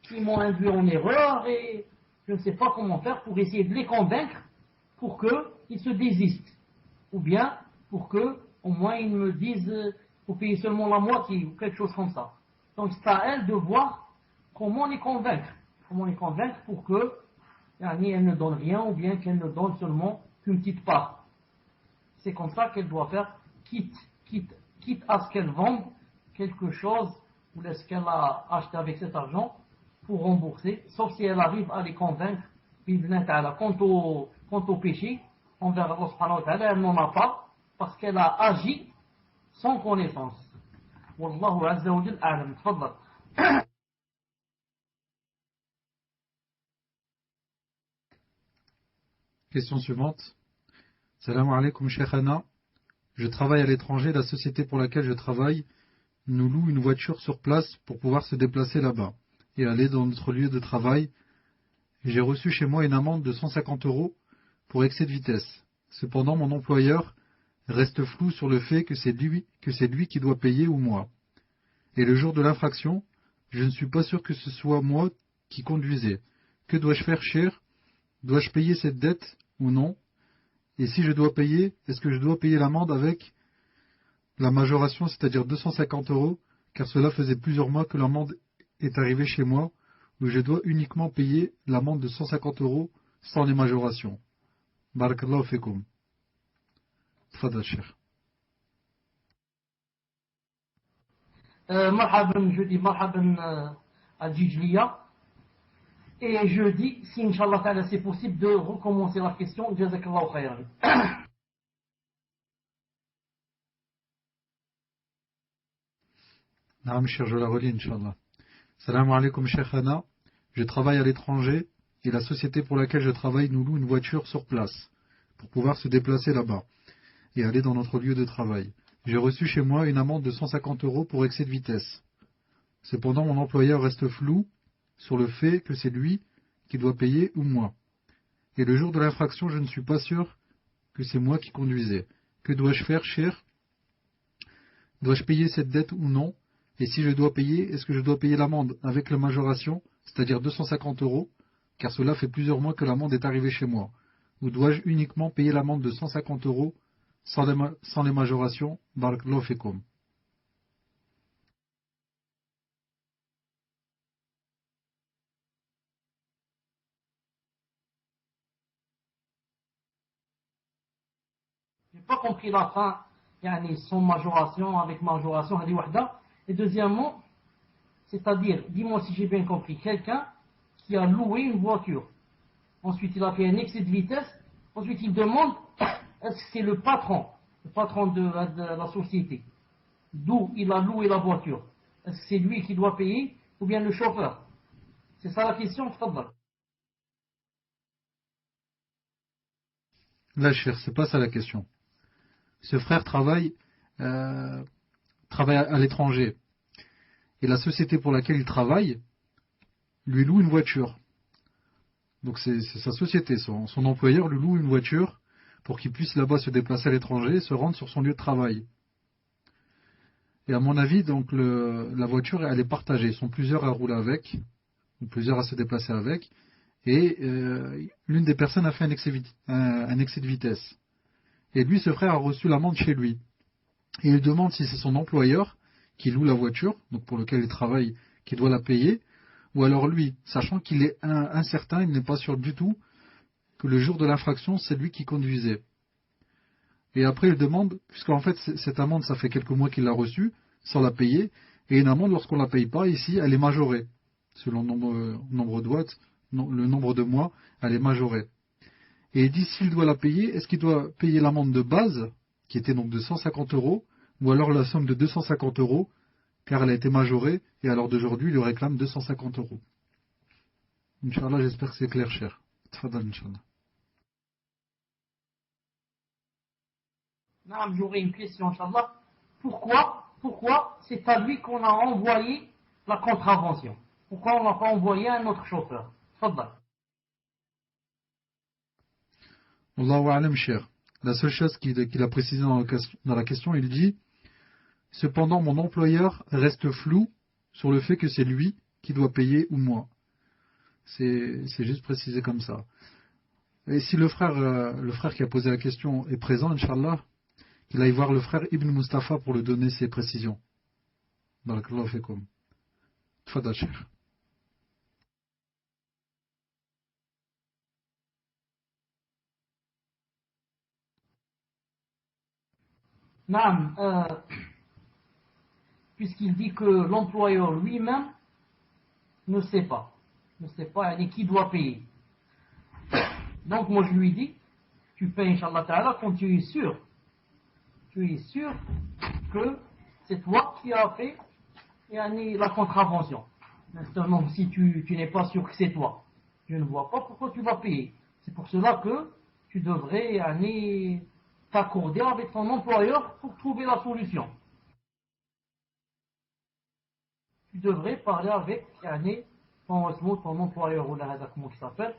[SPEAKER 1] qui m'ont induit en erreur et je ne sais pas comment faire pour essayer de les convaincre pour qu'ils se désistent. Ou bien pour que au moins ils me disent faut payer seulement la moitié ou quelque chose comme ça. Donc c'est à elles de voir comment les convaincre. Pour que elles ne donnent rien ou bien qu'elles ne donnent seulement qu'une petite part. C'est comme ça qu'elle doit faire, quitte à ce qu'elle vende quelque chose ou ce qu'elle a acheté avec cet argent pour rembourser, sauf si elle arrive à les convaincre. Quant au péché, envers Allah subhanahu wa ta'ala, elle n'en a pas parce qu'elle a agi sans connaissance. Wallahu azza wa jal a'lam. Tfaddal.
[SPEAKER 2] Question suivante. Salam alaikum Sheikhana. Je travaille à l'étranger. La société pour laquelle je travaille nous loue une voiture sur place pour pouvoir se déplacer là-bas et aller dans notre lieu de travail. J'ai reçu chez moi une amende de 150 € pour excès de vitesse. Cependant, mon employeur reste flou sur le fait que c'est lui qui doit payer ou moi. Et le jour de l'infraction, je ne suis pas sûr que ce soit moi qui conduisais. Que dois-je faire, cher? Dois-je payer cette dette ou non? Et si je dois payer, est-ce que je dois payer l'amende avec la majoration, c'est-à-dire 250 €, car cela faisait plusieurs mois que l'amende est arrivée chez moi, où je dois uniquement payer l'amende de 150 € sans les majorations. Barakallahu fikum. Tfadal, cher.
[SPEAKER 1] Marhaban, je dis marhaban al-Jijliya. Et je dis, si Inch'Allah ta'ala c'est possible, de recommencer la question. Jazakallahu khayran.
[SPEAKER 2] Naam, cher, je la relis, Inch'Allah. Salam alaikum, Sheikhana. Je travaille à l'étranger et la société pour laquelle je travaille nous loue une voiture sur place pour pouvoir se déplacer là-bas et aller dans notre lieu de travail. J'ai reçu chez moi une amende de 150 € pour excès de vitesse. Cependant, mon employeur reste flou sur le fait que c'est lui qui doit payer ou moi. Et le jour de l'infraction, je ne suis pas sûr que c'est moi qui conduisais. Que dois-je faire, cher? Dois-je payer cette dette ou non? Et si je dois payer, est-ce que je dois payer l'amende avec la majoration, c'est-à-dire 250 €, car cela fait plusieurs mois que l'amende est arrivée chez moi? Ou dois-je uniquement payer l'amende de 150 € sans les majorations? Barakallahu fikum.
[SPEAKER 1] Je n'ai pas compris la fin, sans majoration, avec majoration, hadi wahda. Et deuxièmement, c'est-à-dire, dis-moi si j'ai bien compris, quelqu'un qui a loué une voiture, ensuite il a fait un excès de vitesse, ensuite il demande est-ce que c'est le patron de la société, d'où il a loué la voiture, est-ce que c'est lui qui doit payer ou bien le chauffeur? C'est ça la question, tfaddal.
[SPEAKER 2] Là, cher, c'est pas ça la question. Ce frère travaille à l'étranger. Et la société pour laquelle il travaille lui loue une voiture. Donc c'est sa société. Son employeur lui loue une voiture pour qu'il puisse là-bas se déplacer à l'étranger et se rendre sur son lieu de travail. Et à mon avis, donc la voiture, elle est partagée. Ils sont plusieurs à rouler avec, ou plusieurs à se déplacer avec. Et l'une des personnes a fait un excès de vitesse. Et lui, ce frère a reçu l'amende chez lui. Et il demande si c'est son employeur qui loue la voiture, donc pour lequel il travaille, qui doit la payer, ou alors lui, sachant qu'il est incertain, il n'est pas sûr du tout que le jour de l'infraction, c'est lui qui conduisait. Et après, il demande, puisqu'en fait, cette amende, ça fait quelques mois qu'il l'a reçue, sans la payer, Et une amende, lorsqu'on ne la paye pas, ici, elle est majorée. Selon le nombre de watts, le nombre de mois, elle est majorée. Et il dit, s'il doit la payer, est-ce qu'il doit payer l'amende de base, qui était donc de 150 €, ou alors la somme de 250 €, car elle a été majorée, et à l'heure d'aujourd'hui, il lui réclame 250 €. Inch'Allah, j'espère que c'est clair, cher. Tfadal, Inch'Allah.
[SPEAKER 1] Non, j'aurais une question, Inch'Allah. Pourquoi c'est à lui qu'on a envoyé la contravention? Pourquoi on n'a pas envoyé un autre chauffeur? Tfadal.
[SPEAKER 2] Allahu a'lam, cher. La seule chose qu'il a précisé dans la question, il dit, cependant, mon employeur reste flou sur le fait que c'est lui qui doit payer ou moi. C'est juste précisé comme ça. Et si le frère qui a posé la question est présent, Inch'Allah, qu'il aille voir le frère Ibn Mustafa pour lui donner ses précisions. Barakallahu fikum. Tfadal, cher.
[SPEAKER 1] Naam, puisqu'il dit que l'employeur lui-même ne sait pas, yani, qui doit payer. Donc moi je lui dis, tu payes Inch'Allah Ta'ala quand tu es sûr que c'est toi qui as fait yani, la contravention. Maintenant, si tu n'es pas sûr que c'est toi, je ne vois pas pourquoi tu vas payer. C'est pour cela que tu devrais yani, t'accorder avec ton employeur pour trouver la solution. Tu devrais parler avec yani, ton employeur ou la comment il s'appelle,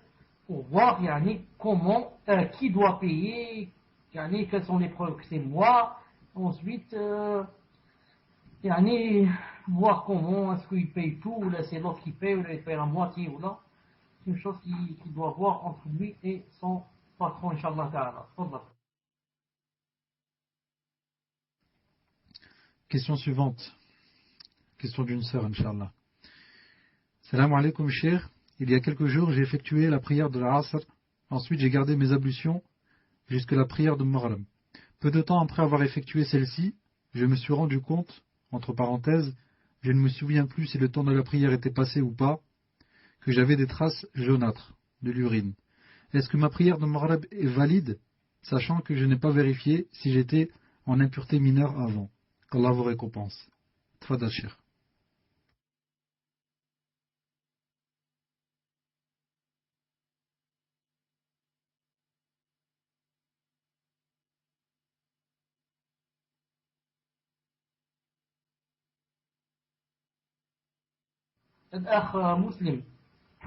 [SPEAKER 1] pour voir yani, comment, qui doit payer, yani, quelles sont les preuves que c'est moi. Ensuite, yani, voir comment est-ce qu'il paye tout, ou là c'est l'autre qui paye, ou là il paye la moitié, ou là. C'est une chose qu'il doit voir entre lui et son patron, Inch'Allah Ta'ala.
[SPEAKER 2] Question suivante. Question d'une sœur, Inch'Allah. Salam alaikum, cher. Il y a quelques jours, j'ai effectué la prière de la Asr. Ensuite, j'ai gardé mes ablutions jusqu'à la prière de Maghrib. Peu de temps après avoir effectué celle-ci, je me suis rendu compte, entre parenthèses, je ne me souviens plus si le temps de la prière était passé ou pas, que j'avais des traces jaunâtres, de l'urine. Est-ce que ma prière de Maghrib est valide, sachant que je n'ai pas vérifié si j'étais en impureté mineure avant? Qu'Allah vous récompense. Tfadal, cher.
[SPEAKER 1] Muslim,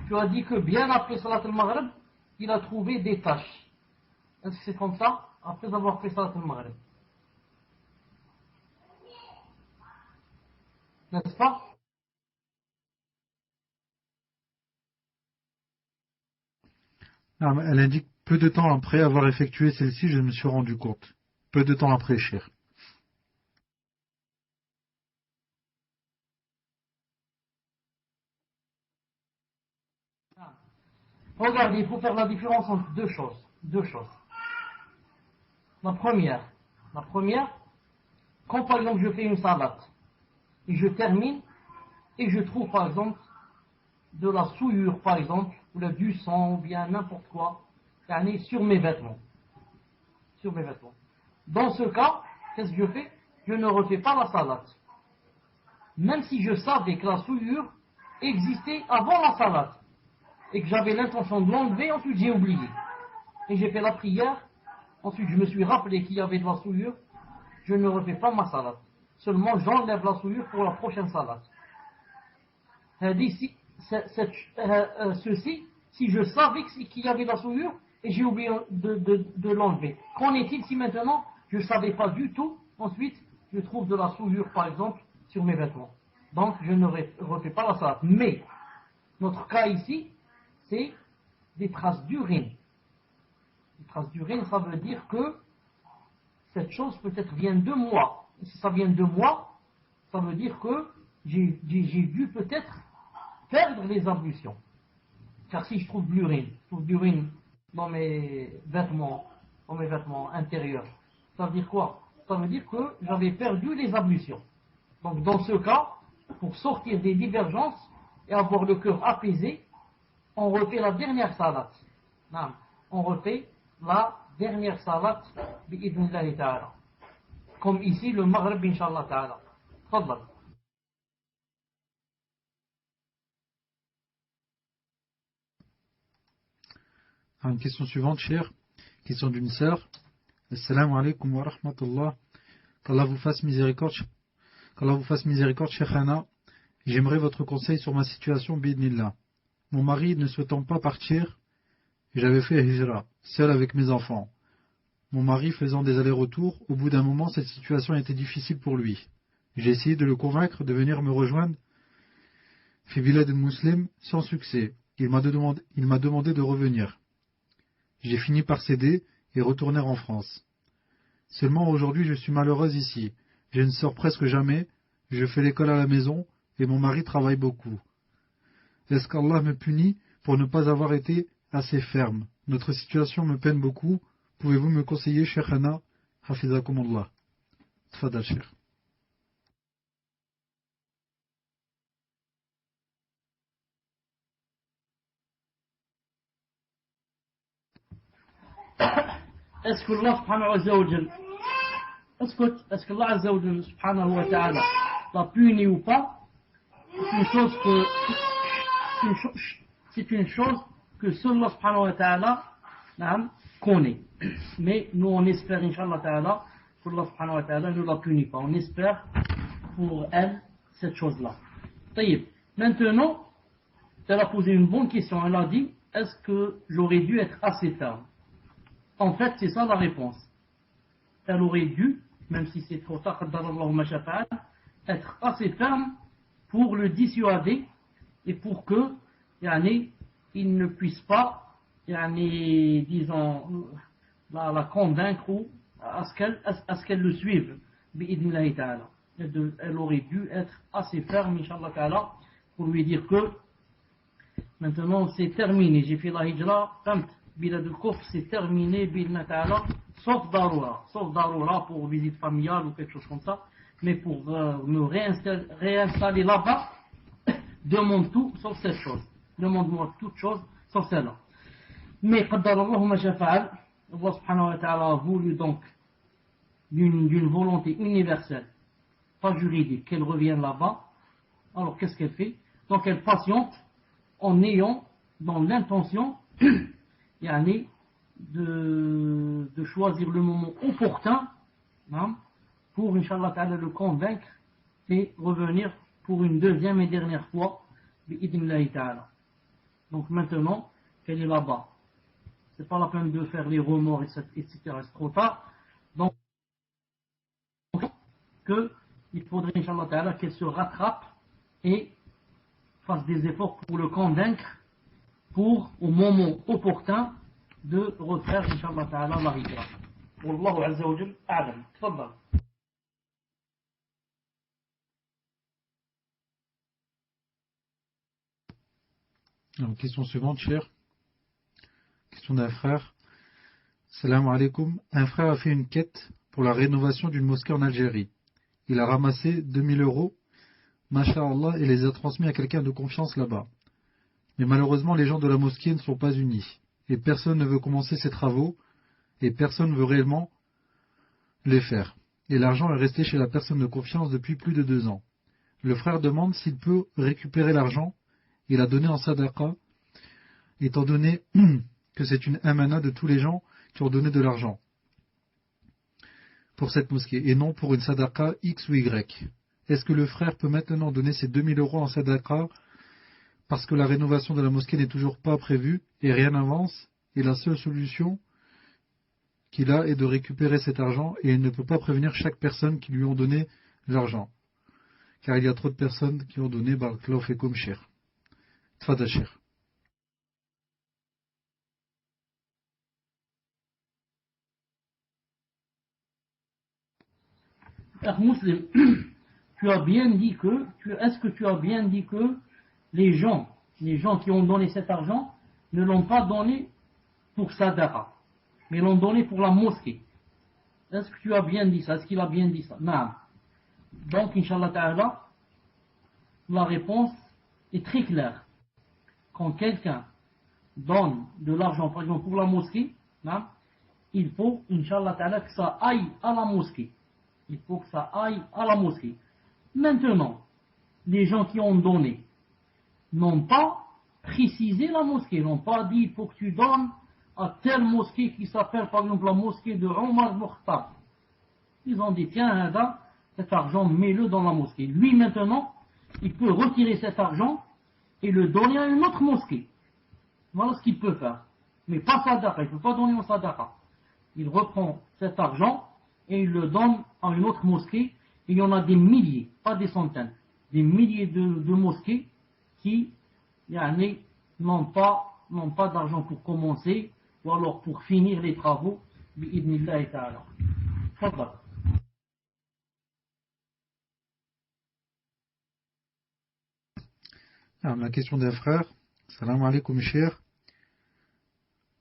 [SPEAKER 1] tu as dit que bien après Salat al-Maghrib, il a trouvé des taches. Est-ce que c'est comme ça, après avoir fait Salat al-Maghrib? N'est-ce pas?
[SPEAKER 2] Ah, elle indique peu de temps après avoir effectué celle-ci, je me suis rendu compte. Peu de temps après, cher.
[SPEAKER 1] Regardez, il faut faire la différence entre deux choses. La première, quand par exemple je fais une salade et je termine et je trouve par exemple de la souillure par exemple, ou là, du sang ou bien n'importe quoi, yani, sur mes vêtements. Dans ce cas, qu'est-ce que je fais? Je ne refais pas la salade. Même si je savais que la souillure existait avant la salade et que j'avais l'intention de l'enlever, ensuite j'ai oublié. Et j'ai fait la prière, ensuite je me suis rappelé qu'il y avait de la souillure, je ne refais pas ma salade. Seulement j'enlève la souillure pour la prochaine salade. Ceci, si je savais qu'il y avait de la souillure et j'ai oublié de l'enlever. Qu'en est-il si maintenant je ne savais pas du tout, ensuite je trouve de la souillure par exemple sur mes vêtements. Donc je ne refais pas la salade. Mais notre cas ici, c'est des traces d'urine. Les traces d'urine, ça veut dire que cette chose peut-être vient de moi. Et si ça vient de moi, ça veut dire que j'ai dû peut-être perdre les ablutions. Car si je trouve de l'urine dans mes vêtements intérieurs, ça veut dire quoi? Ça veut dire que j'avais perdu les ablutions. Donc dans ce cas, pour sortir des divergences et avoir le cœur apaisé, on refait la dernière salat. Non, on refait la dernière salat bi'idhnillahi ta'ala. Comme ici le Maghrib, Inch'Allah ta'ala. Tfaddal.
[SPEAKER 2] Une question suivante, cher. Question d'une sœur. Assalamu alaikum wa rahmatullah. Qu'Allah vous fasse miséricorde, Cheikhana. J'aimerais votre conseil sur ma situation, bidnillah. Mon mari ne souhaitant pas partir, j'avais fait hijra, seul avec mes enfants. Mon mari faisant des allers-retours, au bout d'un moment, cette situation était difficile pour lui. J'ai essayé de le convaincre de venir me rejoindre, fi bilad al-Muslim, sans succès. Il m'a demandé de revenir. J'ai fini par céder et retourner en France. Seulement aujourd'hui, je suis malheureuse ici. Je ne sors presque jamais, je fais l'école à la maison et mon mari travaille beaucoup. Est-ce qu'Allah me punit pour ne pas avoir été assez ferme? Notre situation me peine beaucoup. Pouvez-vous me conseiller, Cheikhana? Hafizakumullah. Tfadal, Cheikh.
[SPEAKER 1] Est-ce que Allah subhanahu wa ta'ala, est-ce que Allah azza wa jalla subhanahu wa ta'ala l'a puni ou pas? C'est une chose que seul Allah subhanahu wa ta'ala connaît. Mais nous on espère, Inch'Allah ta'ala, que Allah subhanahu wa ta'ala ne la punit pas. On espère pour elle cette chose-là. Maintenant, elle a posé une bonne question. Elle a dit, est-ce que j'aurais dû être assez ferme? En fait, c'est ça la réponse. Elle aurait dû, même si c'est trop tard, être assez ferme pour le dissuader et pour que, il ne puisse pas, disons, la convaincre ou à ce qu'elle le suive. Elle aurait dû être assez ferme, Inch'Allah Ta'ala, pour lui dire que maintenant c'est terminé, j'ai fait la hijra, Bilad al-Kufr, c'est terminé, Bilna Ta'ala, sauf Daroura pour visite familiale ou quelque chose comme ça, mais pour me réinstaller là-bas, demande tout sauf cette chose. Demande-moi toute chose sauf celle-là. Mais Qaddarallahu ma shafa'al, Allah subhanahu wa ta'ala a voulu donc d'une volonté universelle, pas juridique, qu'elle revienne là-bas. Alors qu'est-ce qu'elle fait? Donc elle patiente en ayant dans l'intention de choisir le moment opportun pour, Inch'Allah ta'ala, le convaincre et revenir pour une deuxième et dernière fois, bi'idhnillahi ta'ala. Donc maintenant qu'elle est là-bas, c'est pas la peine de faire les remords, etc. C'est trop tard. Donc, il faudrait, Inch'Allah ta'ala, qu'elle se rattrape et fasse des efforts pour le convaincre pour, au moment opportun, de refaire, Inch'Allah ta'ala, la hijra. Wallahu azza wa jal a'lam. Tfaddal.
[SPEAKER 2] Alors, question suivante, cher. Question d'un frère. Salam alaikum. Un frère a fait une quête pour la rénovation d'une mosquée en Algérie. Il a ramassé 2000 euros, masha'Allah, et les a transmis à quelqu'un de confiance là-bas. Mais malheureusement, les gens de la mosquée ne sont pas unis. Et personne ne veut commencer ces travaux, et personne ne veut réellement les faire. Et l'argent est resté chez la personne de confiance depuis plus de 2 ans. Le frère demande s'il peut récupérer l'argent et la donner en sadaqa, étant donné que c'est une amana de tous les gens qui ont donné de l'argent pour cette mosquée, et non pour une sadaqa X ou Y. Est-ce que le frère peut maintenant donner ces 2000 euros en sadaqa parce que la rénovation de la mosquée n'est toujours pas prévue et rien n'avance, et la seule solution qu'il a est de récupérer cet argent, et il ne peut pas prévenir chaque personne qui lui ont donné l'argent, car il y a trop de personnes qui ont donné barakallahu fikum cher. Tfadal cher.
[SPEAKER 1] Muslim, tu as bien dit que, est-ce que tu as bien dit que les gens qui ont donné cet argent ne l'ont pas donné pour sadaqa, mais l'ont donné pour la mosquée? Est-ce que tu as bien dit ça? Est-ce qu'il a bien dit ça? Non. Donc, Inch'Allah Ta'ala, la réponse est très claire. Quand quelqu'un donne de l'argent, par exemple pour la mosquée, hein, il faut, Inch'Allah Ta'ala, que ça aille à la mosquée. Il faut que ça aille à la mosquée. Maintenant, les gens qui ont donné n'ont pas précisé la mosquée, n'ont pas dit il faut que tu donnes à telle mosquée qui s'appelle par exemple la mosquée de Omar Mokhtar. Ils ont dit tiens, cet argent, mets-le dans la mosquée. Lui maintenant, il peut retirer cet argent et le donner à une autre mosquée. Voilà ce qu'il peut faire. Mais pas sadaqa, il ne peut pas donner en sadaqa. Il reprend cet argent et il le donne à une autre mosquée. Et il y en a des milliers, pas des centaines, des milliers de mosquées qui n'ont pas d'argent pour commencer ou alors pour finir les travaux. Bi'idnillahi ta'ala. Fadal.
[SPEAKER 2] Alors, la question d'un frère. Salam alaikum, cher.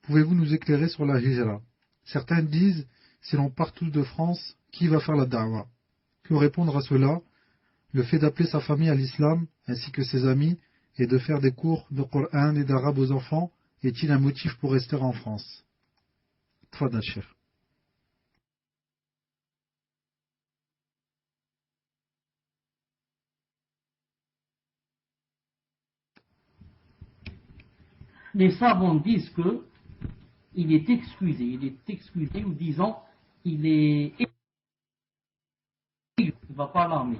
[SPEAKER 2] Pouvez-vous nous éclairer sur la hijra? Certains disent, si l'on part tous de France, qui va faire la da'wah? Que répondre à cela? Le fait d'appeler sa famille à l'islam, ainsi que ses amis, et de faire des cours de Coran et d'arabe aux enfants, est-il un motif pour rester en France? Tfadal, cher.
[SPEAKER 1] Les savants disent que il est excusé, ou disons, il ne va pas à l'armée,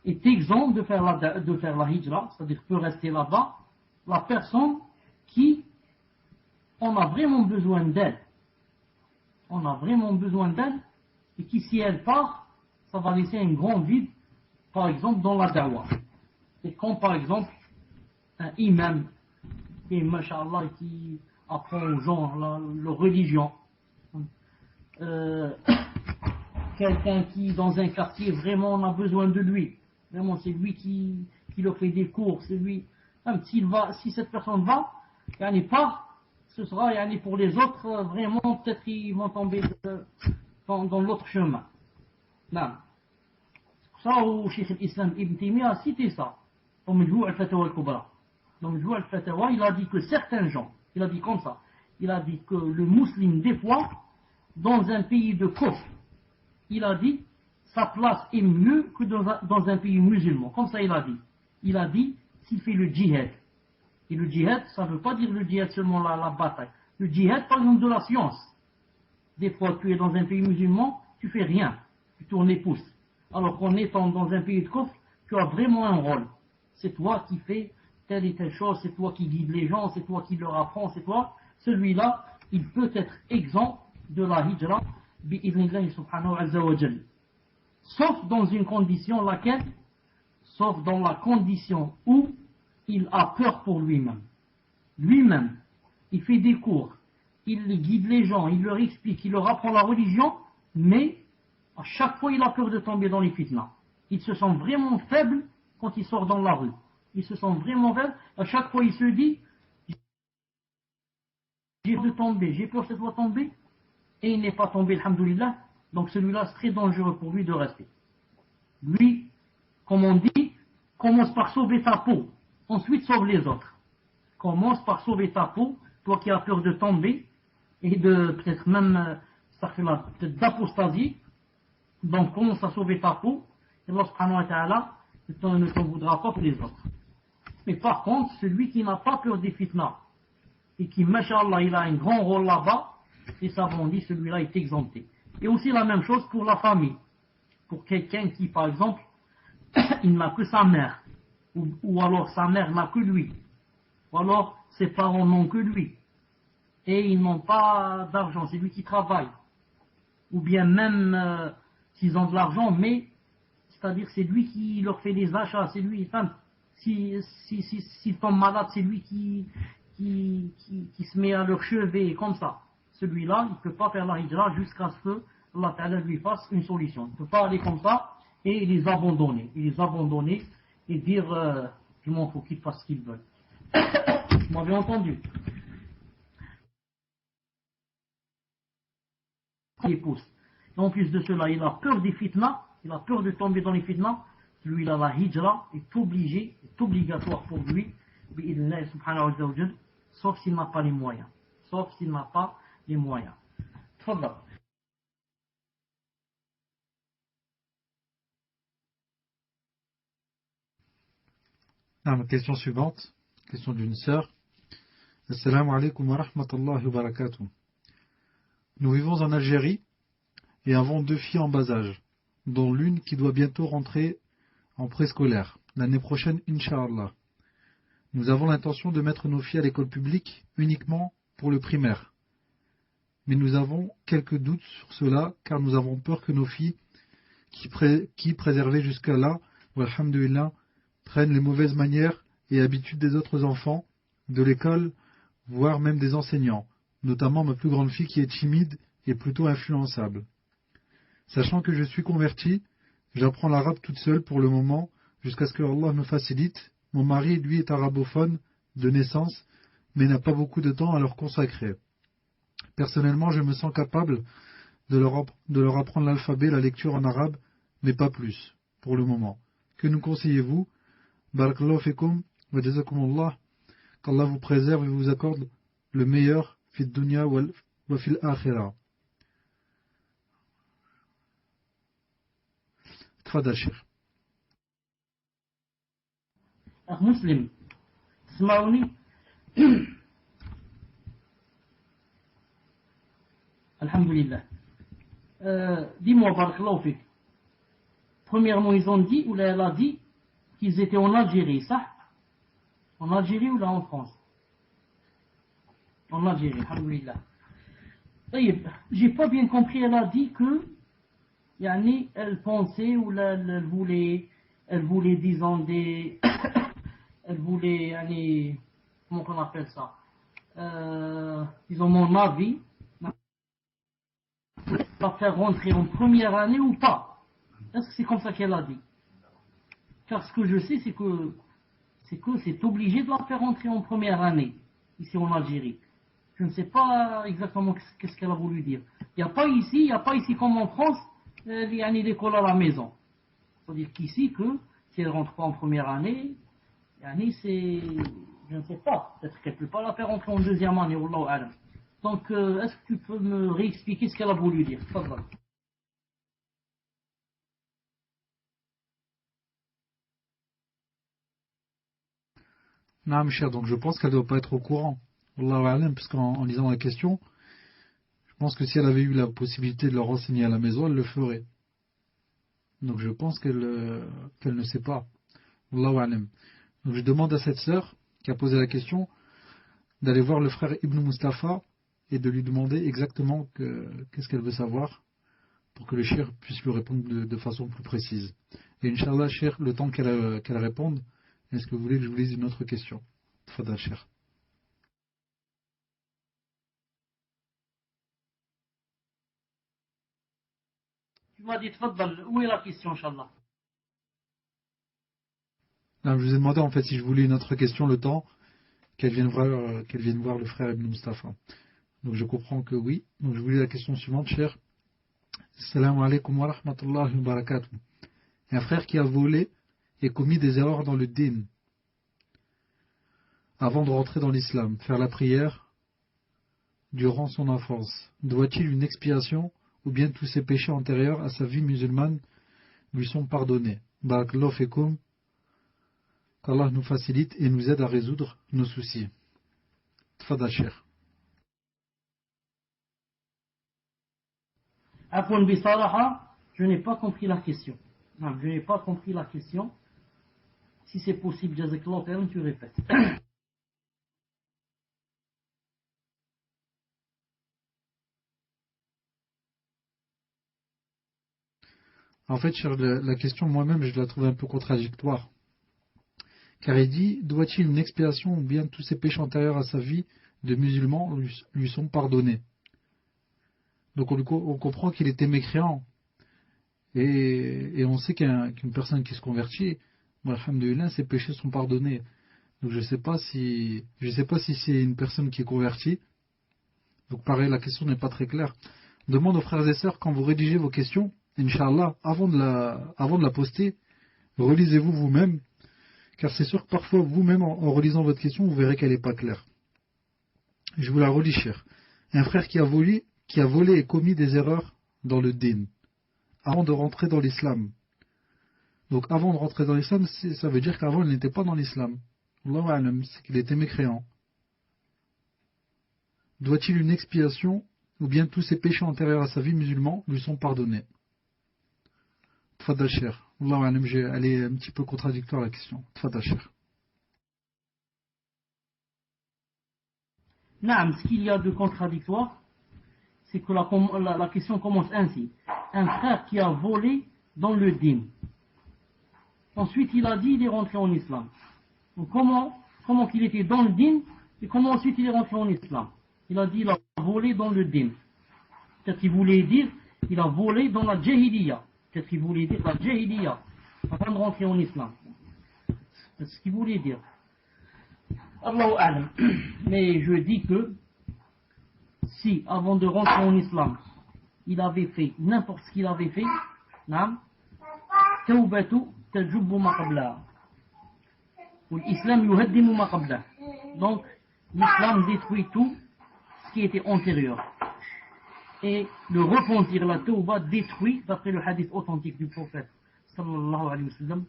[SPEAKER 1] est exempt de faire la hijra, c'est-à-dire peut rester là-bas, la personne qui en a vraiment besoin d'elle. On a vraiment besoin d'elle, et qui si elle part, ça va laisser un grand vide, par exemple dans la da'wah. C'est comme par exemple un imam qui, masha'Allah, qui apprend aux gens leur religion. Quelqu'un qui, dans un quartier, vraiment on a besoin de lui. Vraiment, c'est lui qui leur fait des cours. C'est lui. Même si cette personne va, ce sera pour les autres, vraiment, peut-être qu'ils vont tomber dans l'autre chemin. Non. C'est pour ça où Cheikh l'Islam Ibn Taymiyyah a cité ça. Dans Majmou' al-Fatawa al-Kubra. Dans Majmou' al-Fatawa, il a dit que certains gens, il a dit comme ça, il a dit que le musulman, des fois, dans un pays de kufr, il a dit, sa place est mieux que dans un pays musulman. Comme ça, il a dit. Il a dit, s'il fait le djihad. Et le djihad, ça ne veut pas dire le djihad seulement la bataille. Le djihad, par exemple, de la science. Des fois, tu es dans un pays musulman, tu fais rien. Tu tournes les pouces. Alors qu'en étant dans un pays de kufr, tu as vraiment un rôle. C'est toi qui fais telle et telle chose, c'est toi qui guides les gens, c'est toi qui leur apprends, c'est toi. Celui-là, il peut être exempt de la hijra, bi'idnillahi subhanahu wa jalla. Sauf dans une condition laquelle, sauf dans la condition où il a peur pour lui-même. Lui-même, il fait des cours, il guide les gens, il leur explique, il leur apprend la religion, mais à chaque fois il a peur de tomber dans les fitnas. Il se sent vraiment faible quand il sort dans la rue. Il se sent vraiment faible, à chaque fois il se dit, j'ai peur de tomber, j'ai peur cette fois de tomber, et il n'est pas tombé, alhamdoulilah, donc celui-là c'est très dangereux pour lui de rester. Lui, comme on dit, commence par sauver ta peau, ensuite sauve les autres. Commence par sauver ta peau, toi qui as peur de tomber, et de peut-être même, peut-être d'apostasie, donc commence à sauver ta peau, et Allah subhanahu wa ta'ala ne t'en voudra pas pour les autres. Mais par contre, celui qui n'a pas peur des fitnas, et qui, masha'Allah, il a un grand rôle là-bas, les savants disent celui-là est exempté. Et aussi la même chose pour la famille. Pour quelqu'un qui, par exemple, il n'a que sa mère, ou alors sa mère n'a que lui, ou alors ses parents n'ont que lui, et ils n'ont pas d'argent, c'est lui qui travaille. Ou bien même s'ils ont de l'argent, mais c'est-à-dire c'est lui qui leur fait les achats, c'est lui, enfin, s'ils tombent malades, c'est lui qui se met à leur chevet, comme ça. Celui-là, il ne peut pas faire la hijra jusqu'à ce que Allah Ta'ala lui fasse une solution. Il ne peut pas aller comme ça et les abandonner. Et dire, je m'en fous qu'ils fassent ce qu'ils veulent. Vous m'avez entendu? Il pousse. Et en plus de cela, il a peur des fitnas, il a peur de tomber dans les fitnas. celui-là, la hijra, est obligé, est obligatoire pour lui, bi'idhnillah subhanahu wa ta'ala, sauf s'il n'a pas les moyens. Sauf s'il n'a pas les moyens. Tfadal.
[SPEAKER 2] Ma question suivante, question d'une sœur. Assalamu alaikum wa rahmatullahi wa barakatuh. Nous vivons en Algérie et avons 2 filles en bas âge, dont l'une qui doit bientôt rentrer en préscolaire, l'année prochaine, Inch'Allah. Nous avons l'intention de mettre nos filles à l'école publique uniquement pour le primaire. Mais nous avons quelques doutes sur cela, car nous avons peur que nos filles, qui préservées jusqu'à là, alhamdulillah, prennent les mauvaises manières et habitudes des autres enfants, de l'école, voire même des enseignants, notamment ma plus grande fille qui est timide et plutôt influençable. Sachant que je suis converti, j'apprends l'arabe toute seule pour le moment, jusqu'à ce que Allah me facilite. Mon mari, lui, est arabophone de naissance, mais n'a pas beaucoup de temps à leur consacrer. Personnellement, je me sens capable de leur apprendre l'alphabet, la lecture en arabe, mais pas plus, pour le moment. Que nous conseillez-vous? Barakallahu fikum wa jazakumullah. Qu'Allah vous préserve et vous accorde le meilleur fil dunya wa fil akhirah. تفضل شيخ.
[SPEAKER 1] أخ مسلم تسمعوني؟ الحمد لله. Dis-moi, barakallahu fik. Premièrement, ils ont dit, ou elle a dit, qu'ils étaient en Algérie, ça? En Algérie ou là en France? En Algérie, alhamdulillah. J'ai pas bien compris, elle a dit que Yani, elle pensait ou elle voulait disons elle voulait yani, comment on appelle ça, disons mon avis, la faire rentrer en première année ou pas. Est-ce que c'est comme ça qu'elle a dit? Car ce que je sais c'est que c'est obligé de la faire rentrer en première année ici en Algérie. Je ne sais pas exactement qu'est-ce qu'elle a voulu dire. Il n'y a pas ici comme en France l'école à la maison. C'est-à-dire qu'ici, si elle ne rentre pas en première année, c'est, je ne sais pas, peut-être qu'elle ne peut pas la faire rentrer en deuxième année. Donc, est-ce que tu peux me réexpliquer ce qu'elle a voulu dire?
[SPEAKER 2] Non, cher, donc je pense qu'elle ne doit pas être au courant. Wallahu a'lam, puisqu'en lisant la question, je pense que si elle avait eu la possibilité de leur renseigner à la maison, elle le ferait. Donc je pense qu'elle ne sait pas. Wallahu a'lam. Donc je demande à cette sœur qui a posé la question d'aller voir le frère Ibn Mustafa et de lui demander exactement qu'est-ce qu'elle veut savoir pour que le cheikh puisse lui répondre de façon plus précise. Et Inch'Allah, cheikh, le temps qu'elle réponde, est-ce que vous voulez que je vous lise une autre question? Tfadal, cheikh.
[SPEAKER 1] Tu m'as dit, où est la question, Inch'Allah?
[SPEAKER 2] Non, je vous ai demandé en fait si je voulais une autre question, le temps qu'elle vienne voir le frère Ibn Mustafa. Donc je comprends que oui. Donc je voulais la question suivante, cher. Assalamu alaikum wa rahmatullahi wa barakatuh. Un frère qui a volé et commis des erreurs dans le din avant de rentrer dans l'islam, faire la prière durant son enfance, doit-il une expiation ou bien tous ses péchés antérieurs à sa vie musulmane lui sont pardonnés? Barakallahu fikum, qu'Allah nous facilite et nous aide à résoudre nos soucis. Tfadal cheikh.
[SPEAKER 1] Afwan bisaraha, je n'ai pas compris la question. Non, je n'ai pas compris la question. Si c'est possible, jazakallahu khairan, tu répètes.
[SPEAKER 2] En fait, la question moi-même, je la trouve un peu contradictoire. Car il dit, doit-il une expiation ou bien tous ses péchés antérieurs à sa vie de musulman lui sont pardonnés? Donc on comprend qu'il était mécréant. Et on sait qu'une personne qui se convertit, alhamdoulilah, ses péchés sont pardonnés. Donc je ne sais pas si c'est une personne qui est convertie. Donc pareil, la question n'est pas très claire. Demande aux frères et sœurs, quand vous rédigez vos questions, Inch'Allah, avant de la poster, relisez-vous vous-même, car c'est sûr que parfois vous-même en relisant votre question, vous verrez qu'elle n'est pas claire. Je vous la relis, cher. Un frère qui a volé et commis des erreurs dans le din, avant de rentrer dans l'islam. Donc avant de rentrer dans l'islam, ça veut dire qu'avant il n'était pas dans l'islam. Allahu a'lam, c'est qu'il était mécréant. Doit-il une expiation, ou bien tous ses péchés antérieurs à sa vie musulmane lui sont pardonnés? Tfadal cher. Allahu a'lam, elle est un petit peu contradictoire la question. Tfadal cher.
[SPEAKER 1] Naam, ce qu'il y a de contradictoire, c'est que la question commence ainsi. Un frère qui a volé dans le din. Ensuite, il a dit il est rentré en islam. Donc, comment qu'il était dans le din et comment ensuite il est rentré en islam? Il a dit il a volé dans le din. Peut-être qu'il voulait dire il a volé dans la jahiliya. Peut-être qu'il voulait dire la jahiliya avant de rentrer en islam. C'est ce qu'il voulait dire. Allahu a'lam. Mais je dis que si avant de rentrer en islam il avait fait n'importe ce qu'il avait fait, naam, tawbatu tajubbu ma qablaha. L'islam yuhaddimu ma qablaha. Donc l'islam détruit tout ce qui était antérieur. Et le repentir, la tawba détruit, d'après le hadith authentique du prophète sallallahu alayhi wa sallam,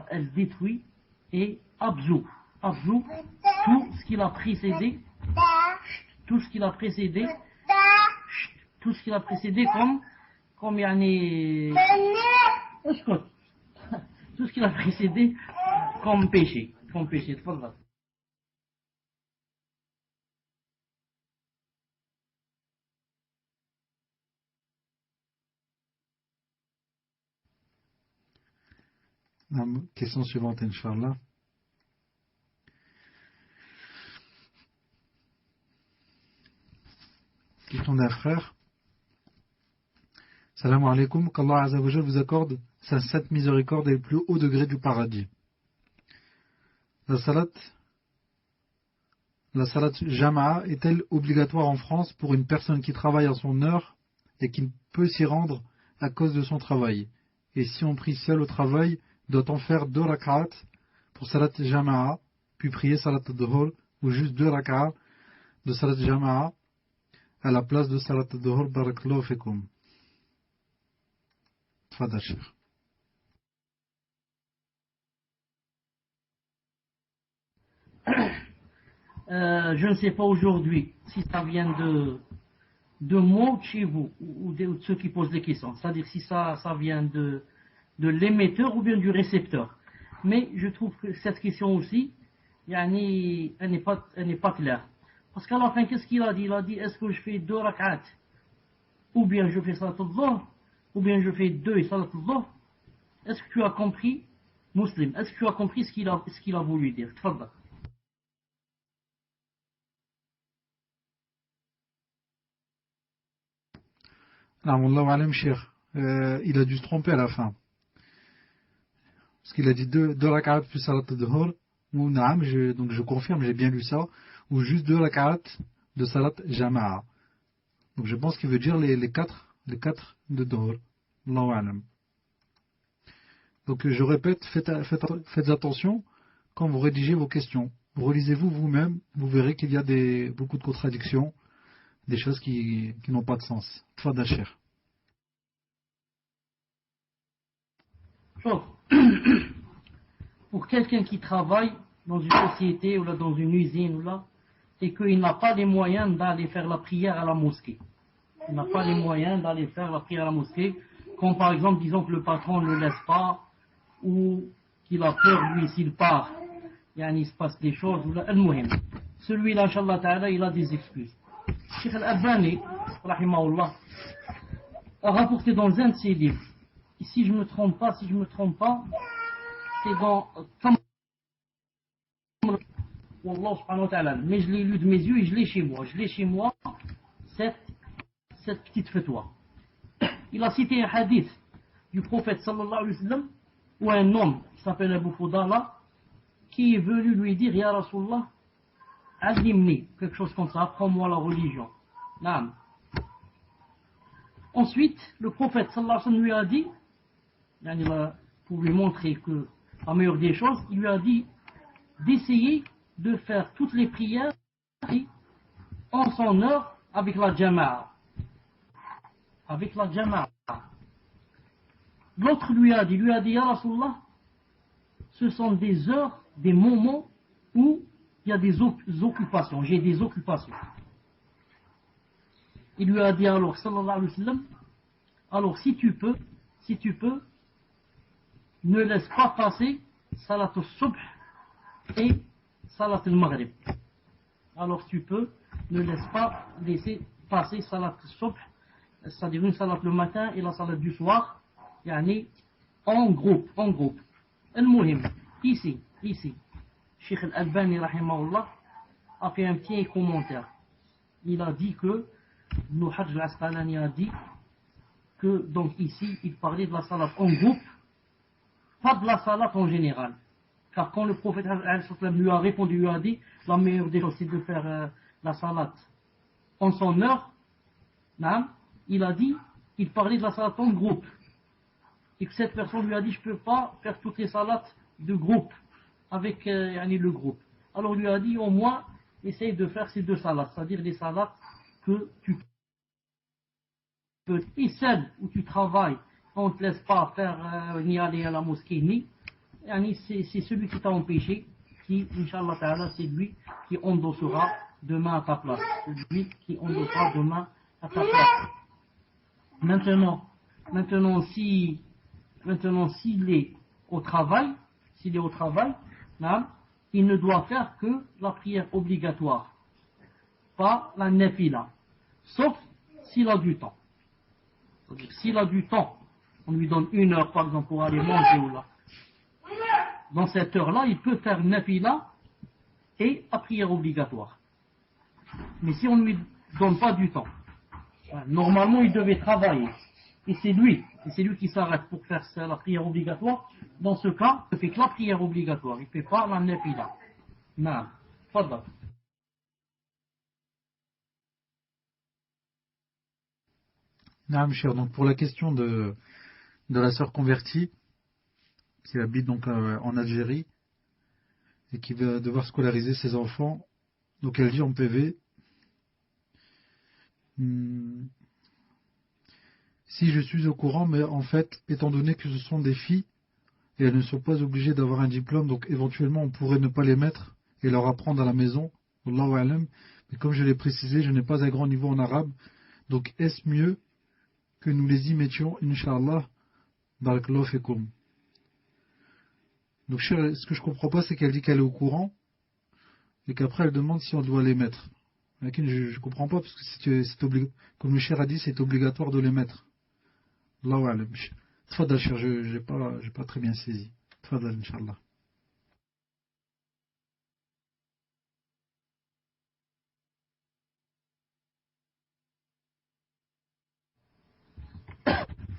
[SPEAKER 1] elle détruit et absout tout ce qui l'a précédé, tout ce qui l'a précédé comme yani, tout ce qui l'a précédé comme péché, tfadhal.
[SPEAKER 2] Question suivante, Inch'Allah. Question d'un frère. Salam alaikum, qu'Allah Azza wa Jal vous accorde sa sainte miséricorde et le plus haut degré du paradis. La salat jama'a est-elle obligatoire en France pour une personne qui travaille à son heure et qui ne peut s'y rendre à cause de son travail? Et si on prie seul au travail, doit-on faire 2 rak'at pour salat jama'a, puis prier salat dhuhr, ou juste 2 rak'at de salat jama'a à la place de salat dhuhr? Barakallahu fikum. Tfadal cheikh.
[SPEAKER 1] Je ne sais pas aujourd'hui si ça vient de moi chez vous ou de ceux qui posent des questions. C'est-à-dire si ça vient de l'émetteur ou bien du récepteur. Mais je trouve que cette question aussi, elle n'est pas claire. Parce qu'à la fin, qu'est-ce qu'il a dit? Il a dit, est-ce que je fais 2 rak'at ou bien je fais salat al-dhuhr ou bien je fais 2 salat al-dhuhr? Est-ce que tu as compris, Muslim? Est-ce que tu as compris ce qu'il a voulu dire? Tfadhal.
[SPEAKER 2] Allahu alam, cheikh. Il a dû se tromper à la fin. Parce qu'il a dit 2 rak'at plus salat dhuhr, ou naam, donc je confirme, j'ai bien lu ça, ou juste 2 rak'at de salat jama'a. Donc je pense qu'il veut dire les 4 de dhuhr. Allahu alam. Donc je répète, faites attention quand vous rédigez vos questions. Relisez-vous vous-même, vous verrez qu'il y a beaucoup de contradictions, des choses qui n'ont pas de sens. Tfadal cheikh.
[SPEAKER 1] Pour quelqu'un qui travaille dans une société ou là, dans une usine ou là, et qu'il n'a pas les moyens d'aller faire la prière à la mosquée. Il n'a pas les moyens d'aller faire la prière à la mosquée, comme par exemple, disons que le patron ne le laisse pas, ou qu'il a peur, lui, s'il part, il se passe des choses, ou là, al-muhim. Celui-là, Inch'Allah Ta'ala, il a des excuses. Cheikh Al-Albani, rahimahullah, a rapporté dans un de ses livres, et si je ne me trompe pas, c'est dans Wallah subhanahu wa ta'ala, mais je l'ai lu de mes yeux et je l'ai chez moi, cette petite fatwa. Il a cité un hadith du prophète sallallahu alayhi wa sallam, où un homme qui s'appelle Abu Fudala, qui est venu lui dire, Ya Rasulallah, Alimni, quelque chose comme ça, apprends-moi la religion. Naam. Ensuite, le prophète sallallahu alayhi wa sallam lui a dit, pour lui montrer que la meilleure des choses, il lui a dit d'essayer de faire toutes les prières en son heure avec la jama'a. Avec la jama'a. L'autre lui a dit, Ya Rasulallah, ce sont des heures, des moments où il y a des occupations, j'ai des occupations. Il lui a dit alors, sallallahu alayhi wa sallam, alors si tu peux, ne laisse pas passer salat al-subh et salat al-maghrib. Alors tu peux, ne laisse pas laisser passer salat al-subh, c'est-à-dire une salat le matin et la salat du soir, yani en groupe. Al-Muhim, ici, Cheikh Al-Albani rahimahullah a fait un petit commentaire. Il a dit que Ibn Hajj al-Asqalani a dit que donc ici il parlait de la salat en groupe, pas de la salat en général. Car quand le prophète lui a répondu, lui a dit la meilleure des choses c'est de faire la salat en son heure, il a dit il parlait de la salat en groupe. Et que cette personne lui a dit je ne peux pas faire toutes les salats de groupe avec le groupe. Alors il lui a dit au moins essaye de faire ces deux salats, c'est-à-dire des salats que tu peux, et celles où tu travailles, on ne te laisse pas faire ni aller à la mosquée, c'est celui qui t'a empêché, qui, Inch'Allah Ta'ala, c'est lui qui endossera demain à ta place. C'est lui qui endossera demain à ta place. Maintenant, s'il est au travail, il ne doit faire que la prière obligatoire, pas la nafila, sauf s'il a du temps. S'il a du temps, on lui donne 1 heure par exemple pour aller manger ou là. Dans cette heure-là, il peut faire nafila et la prière obligatoire. Mais si on ne lui donne pas du temps, normalement il devait travailler. Et c'est lui qui s'arrête pour faire la prière obligatoire. Dans ce cas, il ne fait que la prière obligatoire. Il ne fait pas la nafila. Non. Fadal.
[SPEAKER 2] Naam, cher. Donc pour la question de la sœur convertie qui habite donc en Algérie et qui va devoir scolariser ses enfants, donc elle dit en PV, si je suis au courant, mais en fait, étant donné que ce sont des filles et elles ne sont pas obligées d'avoir un diplôme, donc éventuellement on pourrait ne pas les mettre et leur apprendre à la maison, Wallahu a'lam, mais comme je l'ai précisé, je n'ai pas un grand niveau en arabe, donc est-ce mieux que nous les y mettions, Inch'Allah, Barakallahu fikum. Donc ce que je comprends pas, c'est qu'elle dit qu'elle est au courant et qu'après elle demande si on doit les mettre. Mais je comprends pas, parce que comme le cher a dit, c'est obligatoire de les mettre. Allahu a'lam. Tfadal, cher, j'ai pas très bien saisi. Tfadal, Inch'Allah.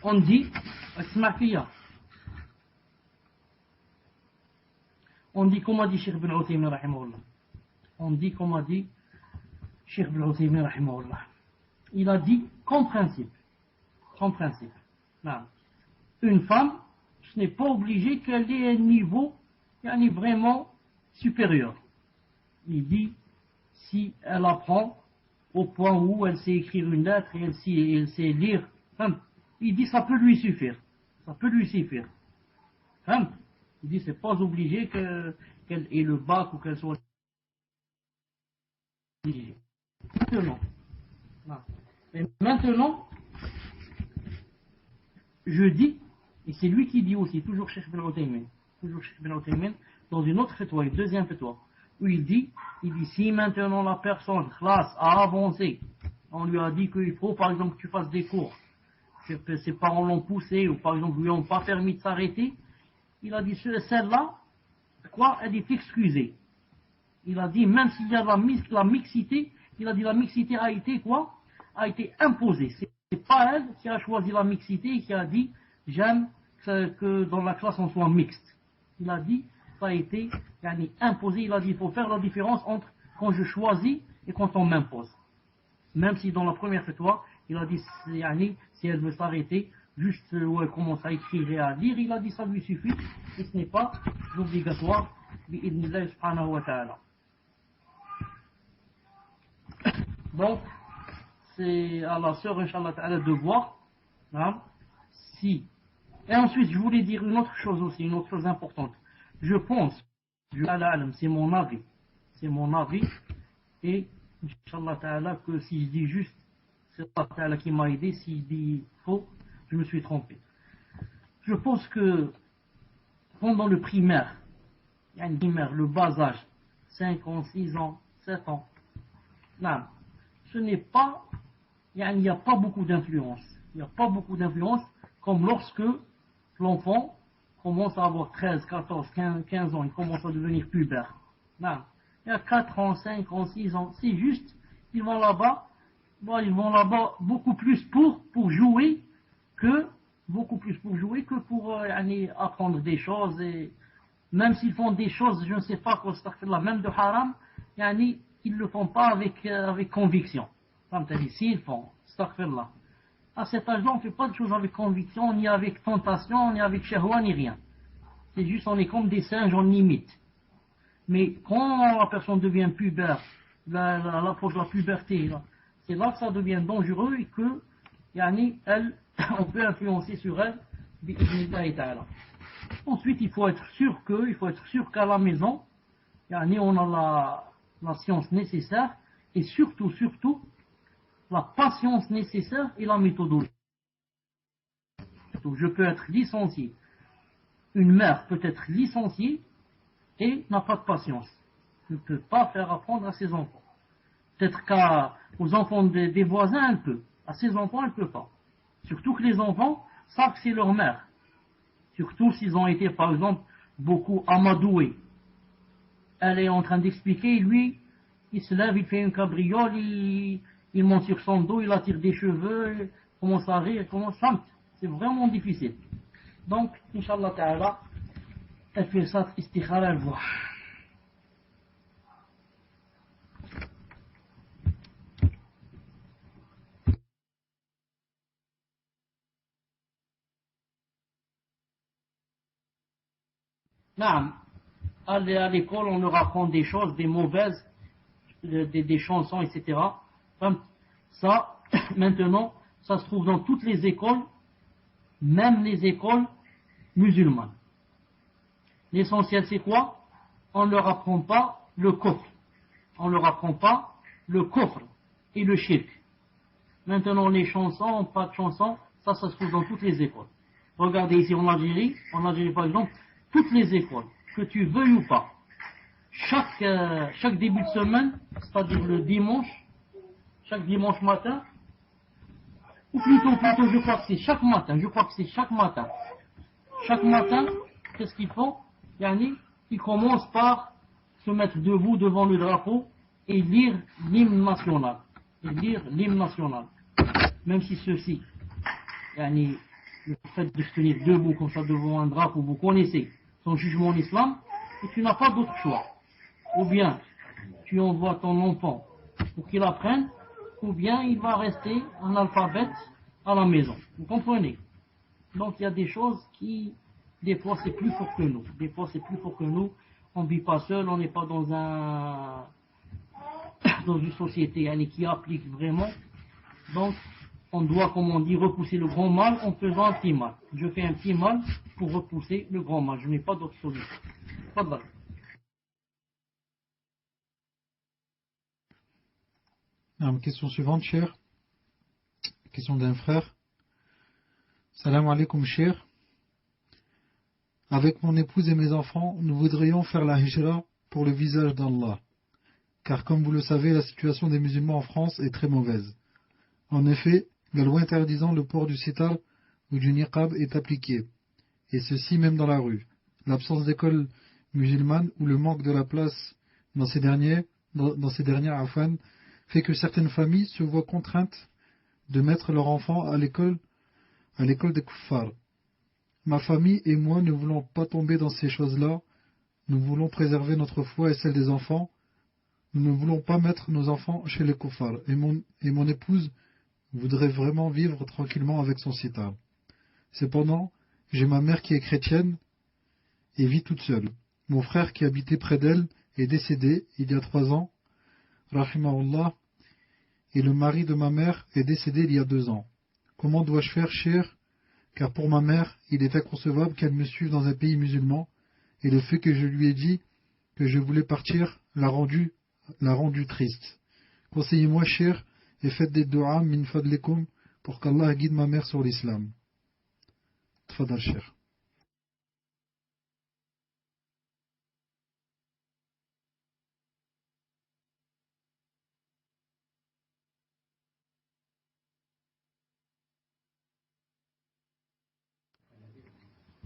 [SPEAKER 1] On dit, on dit comme a dit Cheikh Ibn Uthaymin rahimahullah. On dit comme a dit Cheikh Ibn Uthaymin rahimahullah. Il a dit comme principe. Non. Une femme, ce n'est pas obligé qu'elle ait un niveau vraiment supérieur. Il dit, si elle apprend au point où elle sait écrire une lettre et elle sait lire, il dit ça peut lui suffire. Il dit c'est pas obligé qu'elle ait le bac ou qu'elle soit obligée. Maintenant, je dis, et c'est lui qui dit aussi, toujours Cheikh Ibn Uthaymin, dans une autre fatwa, une deuxième fatwa, où il dit si maintenant la personne, classe, a avancé, on lui a dit qu'il faut par exemple que tu fasses des cours, que ses parents l'ont poussé, ou par exemple lui ont pas permis de s'arrêter, il a dit celle-là, elle est excusée. Il a dit même s'il y a la mixité, il a dit la mixité a été imposée. C'est pas elle qui a choisi la mixité et qui a dit j'aime que dans la classe on soit mixte. Il a dit ça a été imposé. Il a dit il faut faire la différence entre quand je choisis et quand on m'impose. Même si dans la première fatwa il a dit si elle veut s'arrêter, juste où elle commence à écrire et à lire, il a dit ça lui suffit, et ce n'est pas obligatoire, bi'idhnillah subhanahu wa ta'ala. Donc, c'est à la sœur, Inch'Allah ta'ala, de voir, hein, si. Et ensuite, je voulais dire une autre chose aussi, une autre chose importante. Je pense, c'est mon avis, et Inch'Allah ta'ala, que si je dis juste, c'est Allah ta'ala qui m'a aidé, si je dis faux, je me suis trompé. Je pense que pendant le primaire, le bas âge, 5 ans, 6 ans, 7 ans, non, ce n'est pas, il n'y a pas beaucoup d'influence. Il n'y a pas beaucoup d'influence comme lorsque l'enfant commence à avoir 13, 14, 15 ans, il commence à devenir pubère. Non, il y a 4 ans, 5 ans, 6 ans, c'est juste, ils vont là-bas beaucoup plus pour jouer que pour apprendre des choses, et même s'ils font des choses, je ne sais pas quoi, même de haram, ils ne le font pas avec conviction. S'ils font, astaghfirullah. À cet âge-là, on ne fait pas de choses avec conviction, ni avec tentation, ni avec shahwa, ni rien. C'est juste, on est comme des singes, on imite. Mais quand la personne devient pubère, l'approche de la puberté, là, c'est là que ça devient dangereux et que, on peut influencer sur elle, bi'idhnillahi ta'ala. Ensuite, il faut être sûr qu'à la maison, on a la science nécessaire et surtout, la patience nécessaire et la méthodologie. Je peux être licencié. Une mère peut être licenciée et n'a pas de patience. Ne peut pas faire apprendre à ses enfants. Peut-être qu'aux enfants des voisins, elle peut. À ses enfants, elle ne peut pas. Surtout que les enfants savent que c'est leur mère. Surtout s'ils ont été, par exemple, beaucoup amadoués. Elle est en train d'expliquer, lui, il se lève, il fait une cabriole, il monte sur son dos, il attire des cheveux, il commence à rire, il commence à... C'est vraiment difficile. Donc, Inch'Allah Ta'ala, elle fait ça, istikhara, elle voit. Non, à l'école, on leur apprend des choses, des mauvaises, des chansons, etc. Ça, maintenant, ça se trouve dans toutes les écoles, même les écoles musulmanes. L'essentiel, c'est quoi? On ne leur apprend pas le kufr. On ne leur apprend pas le kufr et le shirk. Maintenant, les chansons, pas de chansons, ça se trouve dans toutes les écoles. Regardez ici en Algérie par exemple, toutes les écoles, que tu veuilles ou pas, chaque début de semaine, c'est-à-dire le dimanche, chaque dimanche matin, ou plutôt, je crois que c'est chaque matin. Chaque matin, qu'est-ce qu'ils font? Ils commencent par se mettre debout devant le drapeau et lire l'hymne national. Même si ceci, le fait de se tenir debout comme ça devant un drapeau, vous connaissez son jugement en islam, et tu n'as pas d'autre choix. Ou bien tu envoies ton enfant pour qu'il apprenne, ou bien il va rester un alphabète à la maison. Vous comprenez? Donc il y a des choses qui, des fois c'est plus fort que nous. On ne vit pas seul, on n'est pas dans une société qui applique vraiment. Donc on doit, comme on dit, repousser le grand mal en faisant un petit mal. Je fais un petit mal pour repousser le grand mal. Je n'ai pas d'autre solution. Fadal.
[SPEAKER 2] Question suivante, cher. Question d'un frère. Salam alaikum, cher. Avec mon épouse et mes enfants, nous voudrions faire la hijra pour le visage d'Allah. Car comme vous le savez, la situation des musulmans en France est très mauvaise. En effet, la loi interdisant le port du sitar ou du niqab est appliquée, et ceci même dans la rue. L'absence d'écoles musulmanes ou le manque de la place dans ces dernières fait que certaines familles se voient contraintes de mettre leurs enfants à l'école des kuffars. Ma famille et moi ne voulons pas tomber dans ces choses-là, nous voulons préserver notre foi et celle des enfants, nous ne voulons pas mettre nos enfants chez les kuffars, et mon épouse voudrait vraiment vivre tranquillement avec son sitar. Cependant, j'ai ma mère qui est chrétienne et vit toute seule. Mon frère qui habitait près d'elle est décédé il y a 3 ans, rahimahullah, et le mari de ma mère est décédé il y a 2 ans. Comment dois-je faire, cher? Car pour ma mère, il est inconcevable qu'elle me suive dans un pays musulman, et le fait que je lui ai dit que je voulais partir l'a rendu triste. Conseillez-moi, cher, et faites des du'a min fadlikum pour qu'Allah guide ma mère sur l'islam. Tfadal, cher.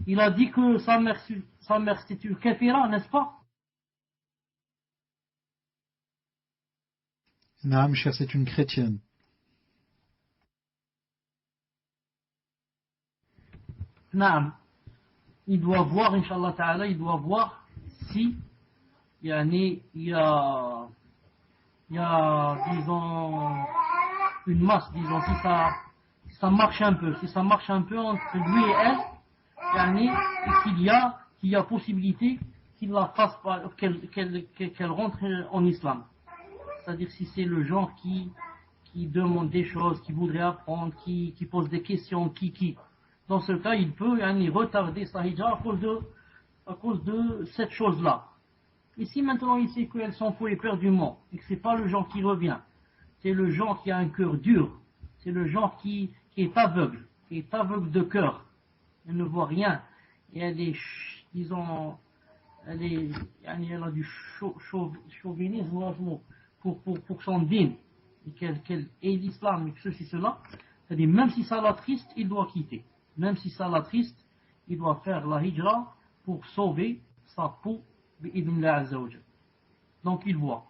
[SPEAKER 1] Il a dit que sa mère c'était une kafira, n'est-ce pas?
[SPEAKER 2] Naam, cher, c'est une chrétienne.
[SPEAKER 1] Naam. Il doit voir, Inch'Allah Ta'ala, il doit voir si il y a, disons, une masse, disons, si ça marche un peu, entre lui et elle, qu'il y a possibilité qu'il la fasse, qu'elle rentre en islam. C'est-à-dire si c'est le genre qui demande des choses, qui voudrait apprendre, qui pose des questions, dans ce cas, il peut retarder sa hijra à cause de cette chose-là. Et si maintenant il sait qu'elle s'en fout éperdument, et que c'est pas le genre qui revient, c'est le genre qui a un cœur dur, c'est le genre qui est aveugle de cœur, elle ne voit rien, et elle est, disons, elle a du chauvinisme pour son dîme, et qu'elle ait l'islam, et que ceci, cela, c'est-à-dire même si ça l'attriste, il doit quitter. Même si ça l'attriste, il doit faire la hijra pour sauver sa peau, bi'idhnillah azza wa jal. Donc il voit.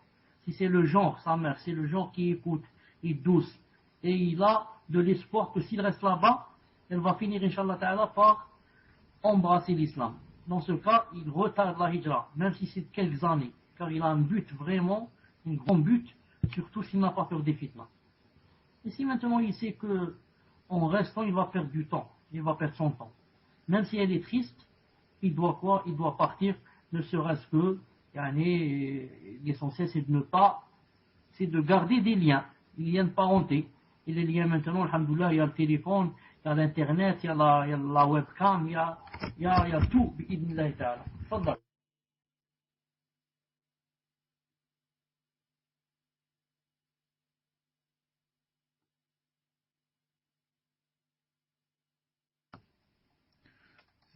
[SPEAKER 1] Si c'est le genre, sa mère, c'est le genre qui écoute, il est douce, et il a de l'espoir que s'il reste là-bas, elle va finir, Inch'Allah Ta'ala, par embrasser l'islam. Dans ce cas, il retarde la hijra, même si c'est quelques années, car il a un but vraiment, un grand but, surtout s'il n'a pas peur des fitnas. Et si maintenant il sait que en restant, il va perdre du temps, il va perdre son temps. Même si elle est triste, il doit quoi? Il doit partir, ne serait-ce que, l'essentiel c'est de garder des liens de parenté. Et les liens maintenant, alhamdoulilah, il y a le téléphone, il y a l'internet, il y a la webcam, il y a tout, bi'idhnillah ta'ala. Fadal.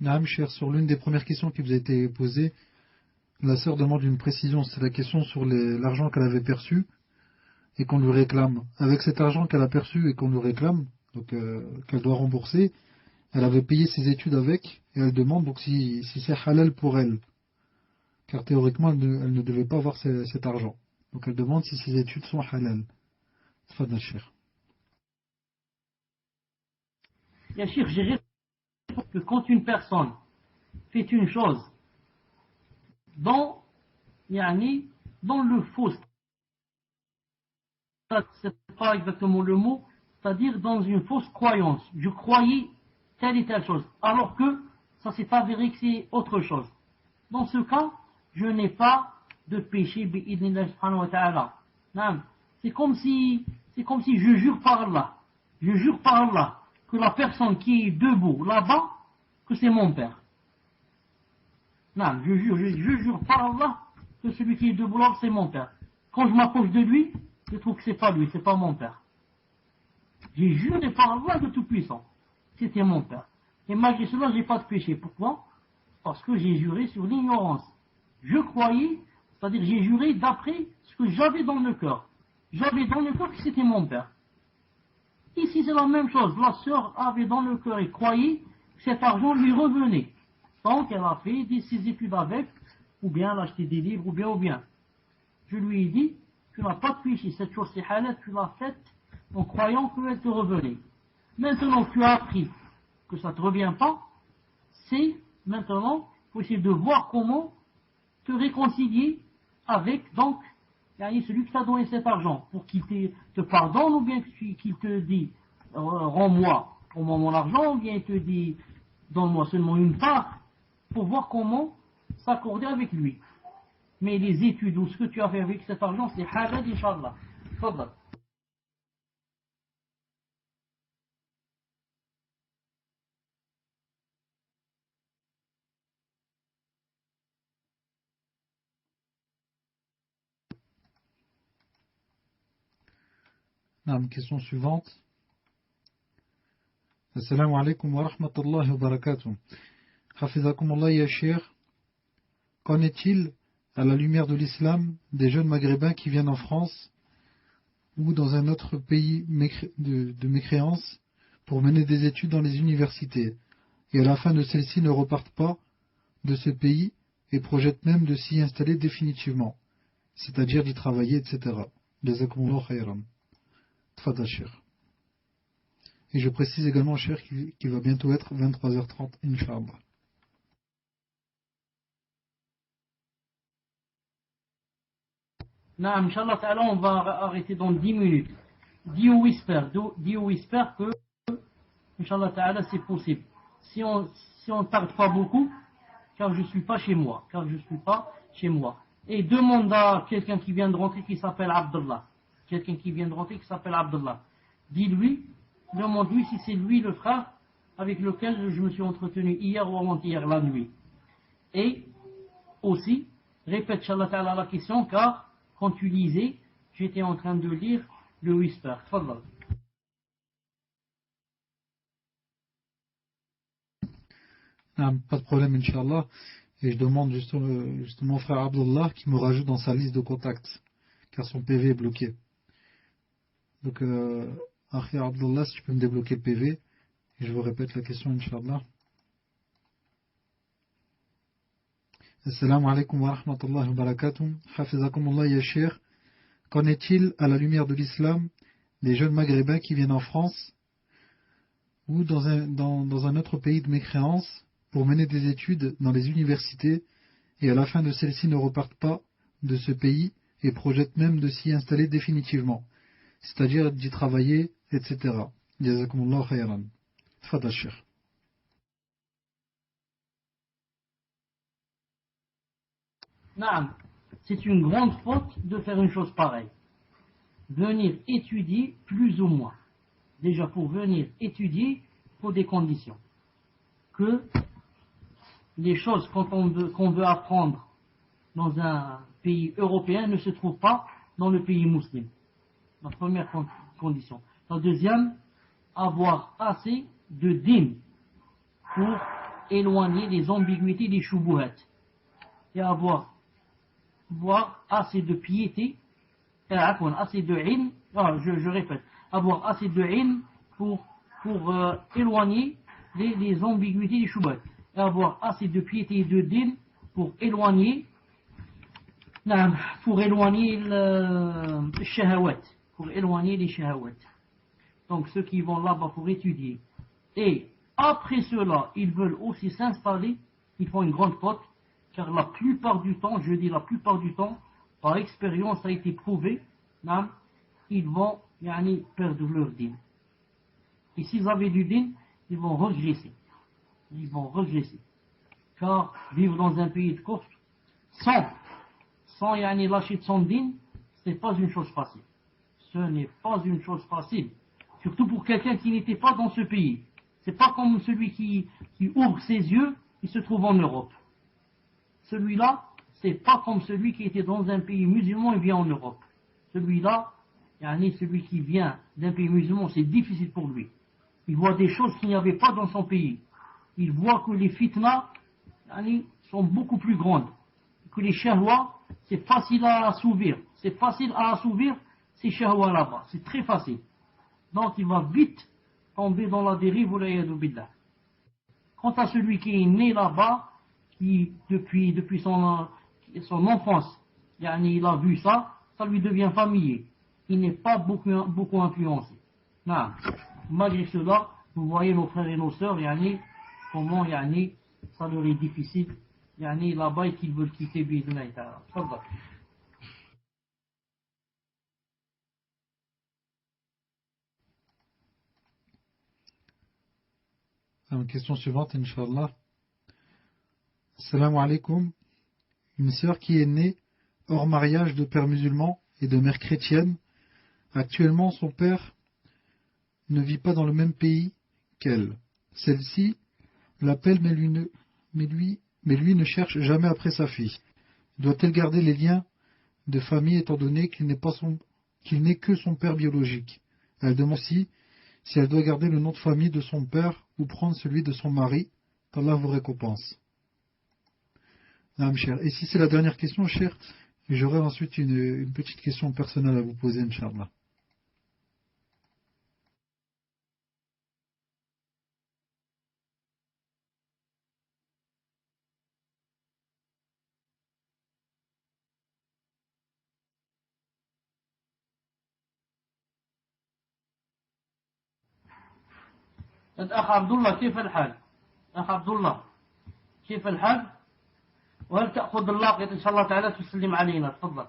[SPEAKER 2] Naam, cher, sur l'une des premières questions qui vous a été posée, la sœur demande une précision. C'est la question sur l'argent qu'elle avait perçu et qu'on lui réclame. Avec cet argent qu'elle a perçu et qu'on lui réclame, donc qu'elle doit rembourser, elle avait payé ses études avec, et elle demande donc si c'est halal pour elle. Car théoriquement, elle ne devait pas avoir cet argent. Donc elle demande si ses études sont halal. Tfadal, cher.
[SPEAKER 1] Bien sûr, j'ai répondu que quand une personne fait une chose dans le faux, c'est pas exactement le mot, c'est-à-dire dans une fausse croyance. Je croyais telle et telle chose, alors que ça s'est avéré que c'est autre chose. Dans ce cas, je n'ai pas de péché, bi'idhnillah subhanahu wa ta'ala. C'est comme si je jure par Allah, que la personne qui est debout là-bas, que c'est mon père. Non, je jure par Allah que celui qui est debout là, c'est mon père. Quand je m'approche de lui, je trouve que c'est pas lui, c'est pas mon père. J'ai juré par Allah de Tout-Puissant, c'était mon père. Et malgré cela, j'ai pas de péché. Pourquoi? Parce que j'ai juré sur l'ignorance. Je croyais, c'est-à-dire j'ai juré d'après ce que j'avais dans le cœur. J'avais dans le cœur que c'était mon père. Ici, c'est la même chose. La sœur avait dans le cœur et croyait que cet argent lui revenait. Donc, elle a fait ses études avec, ou bien elle a acheté des livres, ou bien. Je lui ai dit, tu n'as pas de péché, cette chose c'est halal, tu l'as faite en croyant qu'elle te revenait. Maintenant, tu as appris que ça ne te revient pas, c'est maintenant, il faut essayer de voir comment te réconcilier avec, donc, celui qui t'a donné cet argent, pour qu'il te pardonne, ou bien qu'il te dit, rends-moi donne-moi mon argent, ou bien il te dit donne-moi seulement une part, pour voir comment s'accorder avec lui. Mais les études ou ce que tu as fait avec cet argent, c'est halal, Inch'Allah. Tfadal.
[SPEAKER 2] Question suivante. Assalamu alaikum wa rahmatullahi wa barakatuh. Hafizakumullah ya Cheikh. Qu'en est-il, à la lumière de l'islam, des jeunes maghrébins qui viennent en France ou dans un autre pays de mécréance pour mener des études dans les universités, et à la fin de celles-ci ne repartent pas de ce pays et projettent même de s'y installer définitivement, c'est-à-dire d'y travailler, etc. Jazakumullah khayran. Tfadal Cheikh. Et je précise également, Cheikh, qu'il va bientôt être 23h30, Inch'Allah.
[SPEAKER 1] Non, Inch'Allah ta'ala, on va arrêter dans 10 minutes. Dis au whisper que, Inch'Allah ta'ala, c'est possible. Si on tarde pas beaucoup, car je suis pas chez moi. Et demande à quelqu'un qui vient de rentrer qui s'appelle Abdullah. Dis-lui, demande-lui si c'est lui le frère avec lequel je me suis entretenu hier ou avant-hier la nuit. Et aussi, répète Inch'Allah ta'ala la question, car quand tu lisais, j'étais en train de lire le whisper. Tfadal.
[SPEAKER 2] Pas de problème, Inch'Allah. Et je demande justement au frère Abdullah qui me rajoute dans sa liste de contacts, car son PV est bloqué. Donc, frère Abdullah, si tu peux me débloquer le PV, et je vous répète la question, Inch'Allah. Assalamu alaikum wa rahmatullahi wa barakatuh. Hafizakumullah ya Cheikh. Qu'en est-il, à la lumière de l'islam, des jeunes maghrébins qui viennent en France ou dans un autre pays de mécréance pour mener des études dans les universités et à la fin de celles-ci ne repartent pas de ce pays et projettent même de s'y installer définitivement, c'est-à-dire d'y travailler, etc. Jazakumullah khayran. Tfadal Cheikh.
[SPEAKER 1] Naam, c'est une grande faute de faire une chose pareille. Venir étudier plus ou moins. Déjà, pour venir étudier, il faut des conditions. Que les choses qu'on veut apprendre dans un pays européen ne se trouvent pas dans le pays musulman. La première condition. La deuxième, avoir assez de din pour éloigner les ambiguïtés des shubuhat. Et avoir assez de piété, assez de ilm, je répète, avoir assez de ilm pour éloigner les ambiguïtés des shubuhat. Et avoir assez de piété et de din pour éloigner le shahawat, les shahawat. Donc ceux qui vont là-bas pour étudier, et après cela, ils veulent aussi s'installer, ils font une grande faute, car la plupart du temps, par expérience, ça a été prouvé, ils vont perdre leur din. Et s'ils avaient du din, ils vont regresser. Car vivre dans un pays de course, sans lâcher de son din, ce n'est pas une chose facile. Ce n'est pas une chose facile. Surtout pour quelqu'un qui n'était pas dans ce pays. C'est pas comme celui qui ouvre ses yeux, il se trouve en Europe. Celui-là, c'est pas comme celui qui était dans un pays musulman et vient en Europe. Celui-là, celui qui vient d'un pays musulman, c'est difficile pour lui. Il voit des choses qu'il n'y avait pas dans son pays. Il voit que les fitnas sont beaucoup plus grandes. Que les shahwa, c'est facile à assouvir. C'est facile à assouvir ces shahwa là-bas. C'est très facile. Donc il va vite tomber dans la dérive ou l'ayadu billah. Quant à celui qui est né là-bas, qui depuis son enfance, il a vu ça, ça lui devient familier. Il n'est pas beaucoup influencé. Non. Malgré cela, vous voyez nos frères et nos sœurs, comment ça leur est difficile, là-bas et qu'ils veulent quitter bi'idhnillahi ta'ala. Tfadal.
[SPEAKER 2] Alors, question suivante, Inch'Allah. Salam alaikum. Une sœur qui est née hors mariage de père musulman et de mère chrétienne. Actuellement, son père ne vit pas dans le même pays qu'elle. Celle-ci l'appelle, mais lui ne cherche jamais après sa fille. Doit-elle garder les liens de famille étant donné qu'il n'est que son père biologique? Elle demande aussi si elle doit garder le nom de famille de son père ou prendre celui de son mari. qu'Allah vous récompense. Cher. Et si c'est la dernière question, cher, j'aurai ensuite une petite question personnelle à vous poser, Inch'Allah.
[SPEAKER 1] الأخ عبد الله كيف الحال؟ أخ عبد الله كيف الحال؟ وهل تأخذ اللاقط إن شاء الله تعالى تسلم علينا؟ تفضل.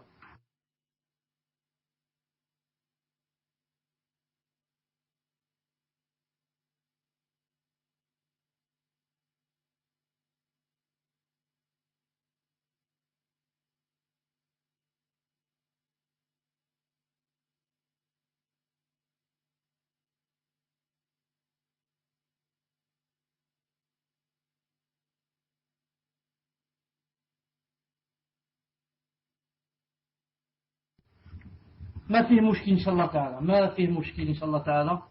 [SPEAKER 1] ما فيه مشكل إن شاء الله تعالى، ما فيه مشكل إن شاء الله تعالى.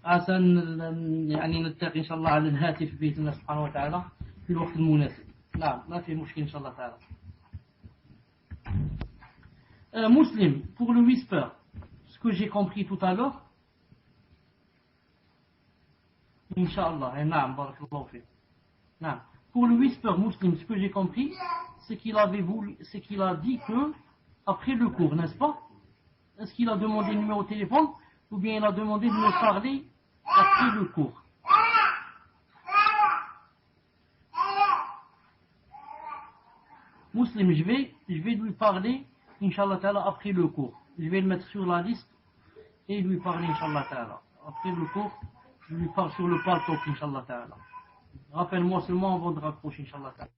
[SPEAKER 1] عسى يعني نلتقي إن شاء الله على الهاتف بإذن الله سبحانه وتعالى في الوقت المناسب. نعم ما فيه مشكل إن شاء الله تعالى. Muslim, pour le whisper, ce que j'ai compris tout à l'heure, Inch'Allah, نعم بارك الله فيك. نعم. Pour le whisper muslim, ce que j'ai compris, c'est qu'il a dit que après le cours, n'est-ce pas? Est-ce qu'il a demandé le numéro de téléphone ou bien il a demandé de me parler après le cours? Muslim, je vais lui parler, Inch'Allah Ta'ala, après le cours. Je vais le mettre sur la liste et lui parler, Inch'Allah Ta'ala. Après le cours, je lui parle sur le paltok, Inch'Allah Ta'ala. Rappelle-moi seulement avant de raccrocher, Inch'Allah Ta'ala.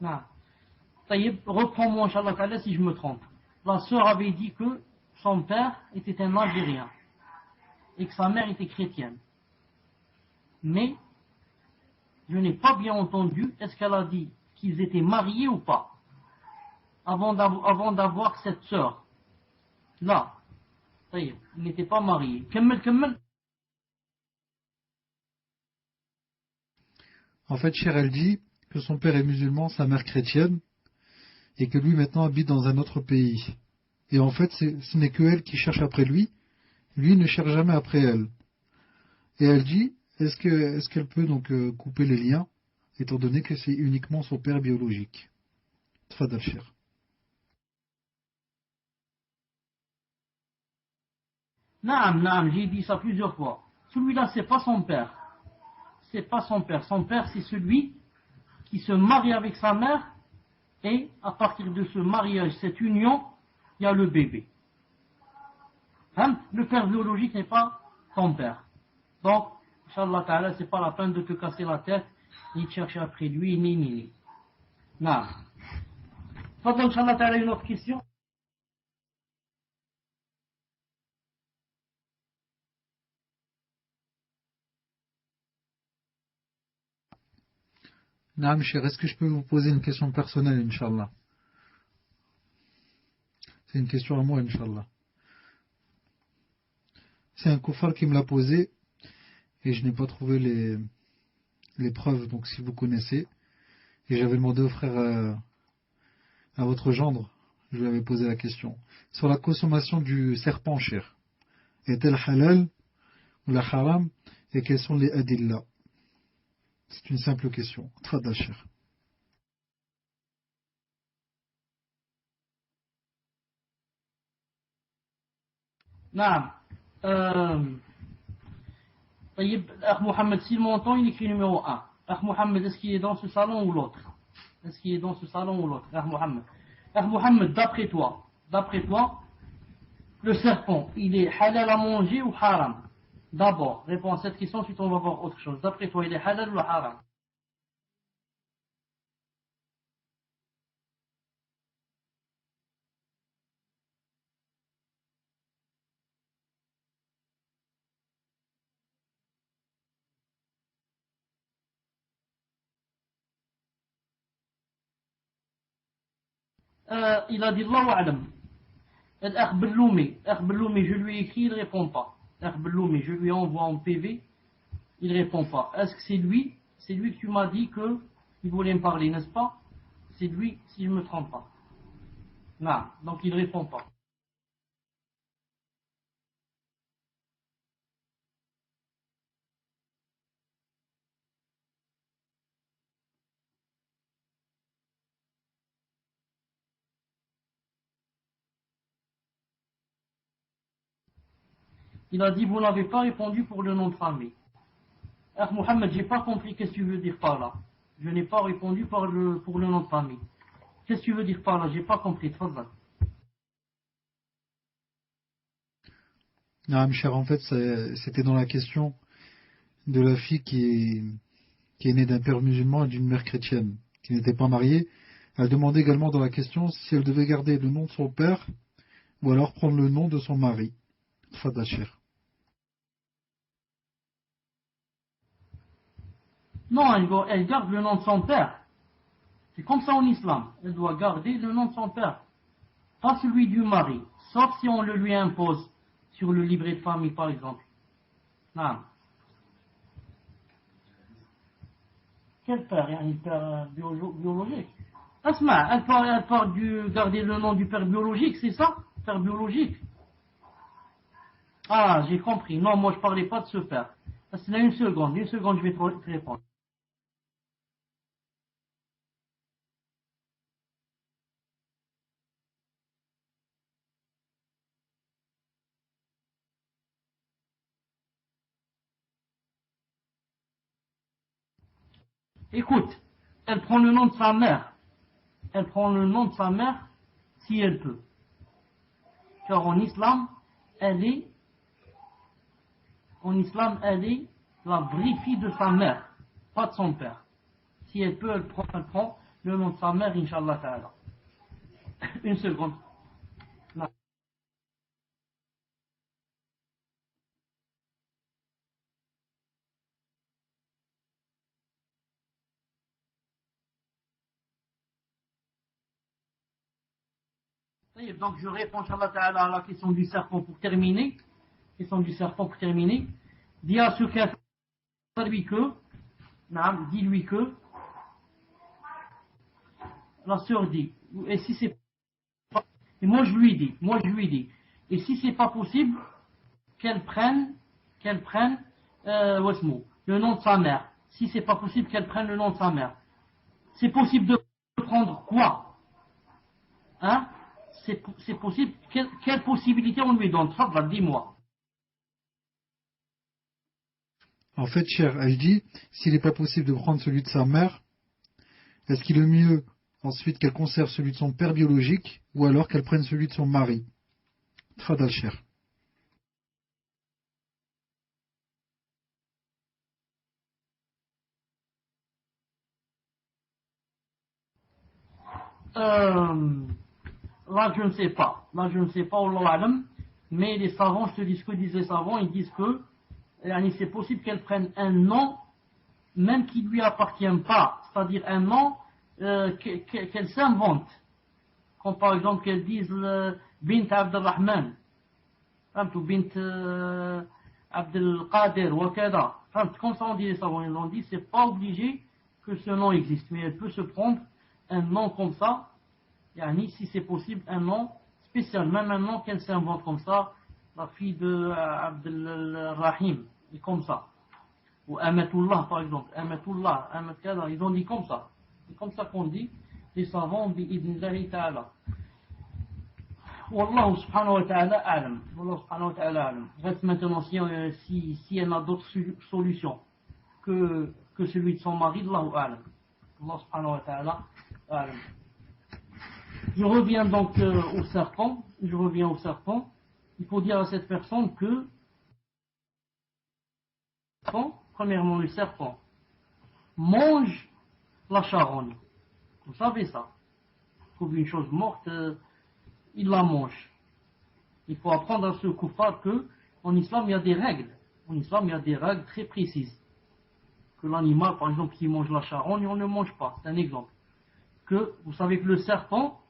[SPEAKER 1] Non. Reprends-moi, Inch'Allah Ta'ala, si je me trompe. La sœur avait dit que son père était un Algérien et que sa mère était chrétienne. Mais je n'ai pas bien entendu, est-ce qu'elle a dit qu'ils étaient mariés ou pas avant d'avoir cette sœur là. Ils n'étaient pas mariés.
[SPEAKER 2] En fait, cher, elle dit que son père est musulman, sa mère chrétienne, et que lui maintenant habite dans un autre pays. Et en fait, ce n'est que elle qui cherche après lui. Lui ne cherche jamais après elle. Et elle dit, est-ce qu'elle peut donc couper les liens, étant donné que c'est uniquement son père biologique. Tfadal, cher.
[SPEAKER 1] Naam, j'ai dit ça plusieurs fois. Celui-là, c'est pas son père. C'est pas son père. Son père, c'est celui qui se marie avec sa mère et à partir de ce mariage, cette union, il y a le bébé. Hein? Le père biologique n'est pas ton père. Donc, Inch'Allah Ta'ala, c'est pas la peine de te casser la tête, ni de chercher après lui, ni. Non. Fadal, Inch'Allah Ta'ala, une autre question?
[SPEAKER 2] Naam, cher, est-ce que je peux vous poser une question personnelle, Inch'Allah? C'est une question à moi, Inch'Allah. C'est un koufar qui me l'a posé et je n'ai pas trouvé les preuves, donc si vous connaissez. Et j'avais demandé au frère, à votre gendre, je lui avais posé la question. Sur la consommation du serpent, cher. Est-elle halal ou la haram? Et quels sont les adillas? C'est une simple question. Tfadal, cher.
[SPEAKER 1] Non. Mohamed, s'il m'entend, il écrit numéro 1. Mohamed, est-ce qu'il est dans ce salon ou l'autre? Est-ce qu'il est dans ce salon ou l'autre? Mohamed, d'après toi, Le serpent, il est halal à manger ou haram? D'abord, réponds à cette question, ensuite on va voir autre chose. D'après toi, il est halal ou haram? Il a dit Allahu a'lam. Akh Belloumi, je lui écris, il répond pas. Akh Belloumi, je lui envoie en PV, il répond pas. Est-ce que c'est lui? C'est lui que tu m'as dit que il voulait me parler, n'est-ce pas? C'est lui, si je ne me trompe pas. Non, donc il répond pas. Il a dit, vous n'avez pas répondu pour le nom de famille. Akh Mohamed, j'ai pas compris qu'est-ce que tu veux dire par là. Je n'ai pas répondu pour le nom de famille. Qu'est-ce que tu veux dire par là? J'ai pas compris. Tfadal.
[SPEAKER 2] Non, cher, en fait, c'était dans la question de la fille qui est née d'un père musulman et d'une mère chrétienne, qui n'était pas mariée. Elle demandait également dans la question si elle devait garder le nom de son père ou alors prendre le nom de son mari. Tfadal, cher.
[SPEAKER 1] Non, elle garde le nom de son père. C'est comme ça en islam. Elle doit garder le nom de son père. Pas celui du mari. Sauf si on le lui impose sur le livret de famille, par exemple. Non. Quel père? Il y a un père biologique. Asma, elle part garder le nom du père biologique, c'est ça? Père biologique. Ah, j'ai compris. Non, moi je parlais pas de ce père. C'est là une seconde, je vais te répondre. Écoute, elle prend le nom de sa mère. Elle prend le nom de sa mère si elle peut. Car en islam, elle est la vraie fille de sa mère, pas de son père. Si elle peut, elle prend le nom de sa mère, Inch'Allah Ta'ala. Une seconde. Non. Donc je réponds, Inch'Allah Ta'ala, à la question du serpent pour terminer. Dis à ce kafir, dis-lui que, la sœur dit, et si c'est pas, et moi je lui dis, et si c'est pas possible, qu'elle prenne, le nom de sa mère. Si c'est pas possible, qu'elle prenne le nom de sa mère. C'est possible de prendre quoi? Hein? C'est possible. Quelle possibilité on lui donne? Fadla, dis-moi.
[SPEAKER 2] En fait, cher, elle dit, s'il n'est pas possible de prendre celui de sa mère, est-ce qu'il est mieux ensuite qu'elle conserve celui de son père biologique ou alors qu'elle prenne celui de son mari? Tfadal, cher.
[SPEAKER 1] Là, je ne sais pas. Wallahu alam. Mais les savants, je te dis ce que disent les savants, ils disent que c'est possible qu'elle prenne un nom, même qui ne lui appartient pas. C'est-à-dire un nom qu'elle s'invente. Comme par exemple qu'elle dise Bint Abdelrahman, ou Bint Abdelkader, wakada. Comme ça on dit les savants, ils ont dit, c'est pas obligé que ce nom existe, mais elle peut se prendre un nom comme ça. Si c'est possible, un nom spécial, même un nom qu'elle s'invente comme ça, la fille de Abdel Rahim, et comme ça. Ou Amatullah par exemple, Amatullah, Amatkada, ils ont dit comme ça. C'est comme ça qu'on dit, les savants, bi'idnillahi ta'ala. Wallahu subhanahu wa ta'ala alam. Wallahu subhanahu wa ta'ala alam. Reste maintenant si elle a d'autres solutions que celui de son mari, Allahu alam. Allah subhanahu wa ta'ala alam. Je reviens donc au serpent. il faut dire à cette personne que, premièrement, le serpent mange la charogne. Vous savez ça. Il trouve une chose morte, il la mange. Il faut apprendre à ce kuffar que, en islam, il y a des règles. En islam, il y a des règles très précises. Que l'animal, par exemple, qui mange la charogne, on ne mange pas. C'est un exemple. Que, vous savez que le serpent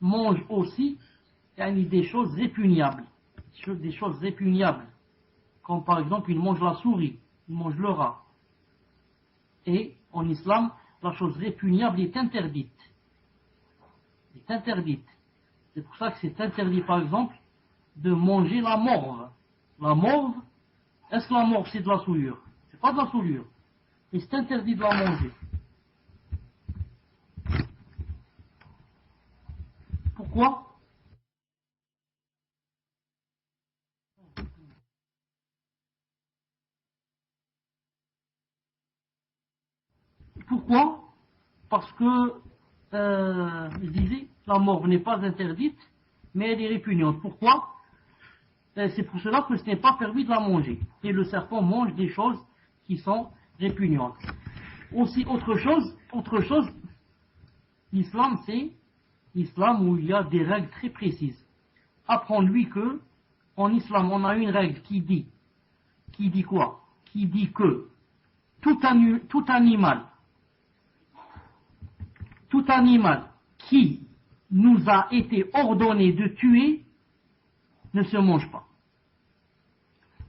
[SPEAKER 1] mange aussi des choses répugnables. Des choses répugnables. Comme par exemple, il mange la souris, il mange le rat. Et en islam, la chose répugnable est interdite. Est interdite. C'est pour ça que c'est interdit, par exemple, de manger la morve. La morve, est-ce que la morve c'est de la souillure? C'est pas de la souillure. Et c'est interdit de la manger. Pourquoi? Pourquoi? Parce que, je disais, la morve n'est pas interdite, mais elle est répugnante. Pourquoi? C'est pour cela que ce n'est pas permis de la manger. Et le serpent mange des choses qui sont répugnantes. Aussi, autre chose, l'islam, c'est l'islam où il y a des règles très précises. Apprends-lui que, en islam, on a une règle qui dit quoi? Qui dit que tout animal qui nous a été ordonné de tuer ne se mange pas.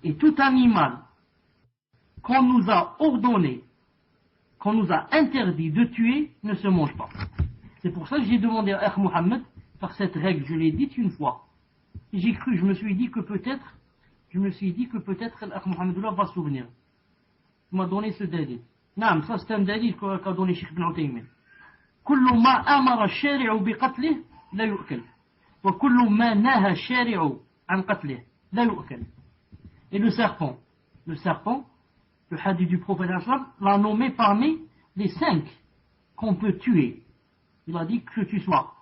[SPEAKER 1] Et tout animal qu'on nous a ordonné, qu'on nous a interdit de tuer, ne se mange pas. C'est pour ça que j'ai demandé à Akh Mohammed, par cette règle, je l'ai dite une fois. Et j'ai cru, je me suis dit que peut-être Akh Mohammed va se souvenir. Il m'a donné ce dalil. Non, ça c'est un dalil qu'a donné Cheikh Ibn Uthaymin. كل ما أمر الشارع بقتله لا يؤكل وكل ما نهى الشارع عن قتله لا يؤكل. Et le serpent, le hadith du prophète l'a nommé parmi les 5 qu'on peut tuer. Il a dit que tu sois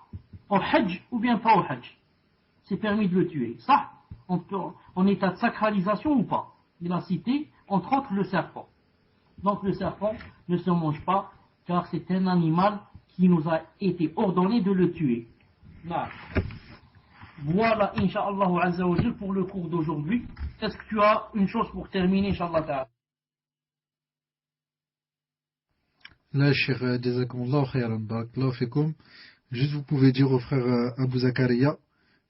[SPEAKER 1] au hajj ou bien pas au hajj. C'est permis de le tuer. Ça, en état de sacralisation ou pas. Il a cité, entre autres, le serpent. Donc le serpent ne se mange pas, car c'est un animal qui nous a été ordonné de le tuer. Là. Voilà, Inch'Allah Azza wa Jal, pour le cours d'aujourd'hui. Est-ce que tu as une chose pour terminer, Inch'Allah Ta'ala?
[SPEAKER 2] Là, Cheikh Jazakumullah khayran, barakallahu fikum. Juste, vous pouvez dire au frère Abu Zakaria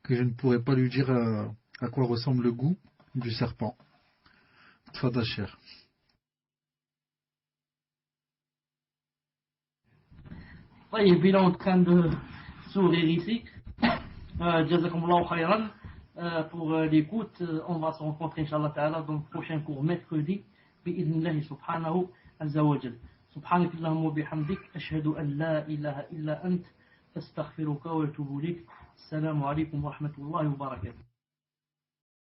[SPEAKER 2] que je ne pourrais pas lui dire à quoi ressemble le goût du serpent. Tfadal, Cheikh.
[SPEAKER 1] Oui, il est en train de sourire ici. Jazakumullah khayran. Pour l'écoute, on va se rencontrer Inch'Allah Ta'ala dans le prochain cours mercredi. Bi'idnillahi subhanahu azza wa jal. سبحانك اللهم وبحمدك أشهد أن لا إله إلا أنت أستغفرك وأتوب إليك. السلام عليكم ورحمة الله وبركاته.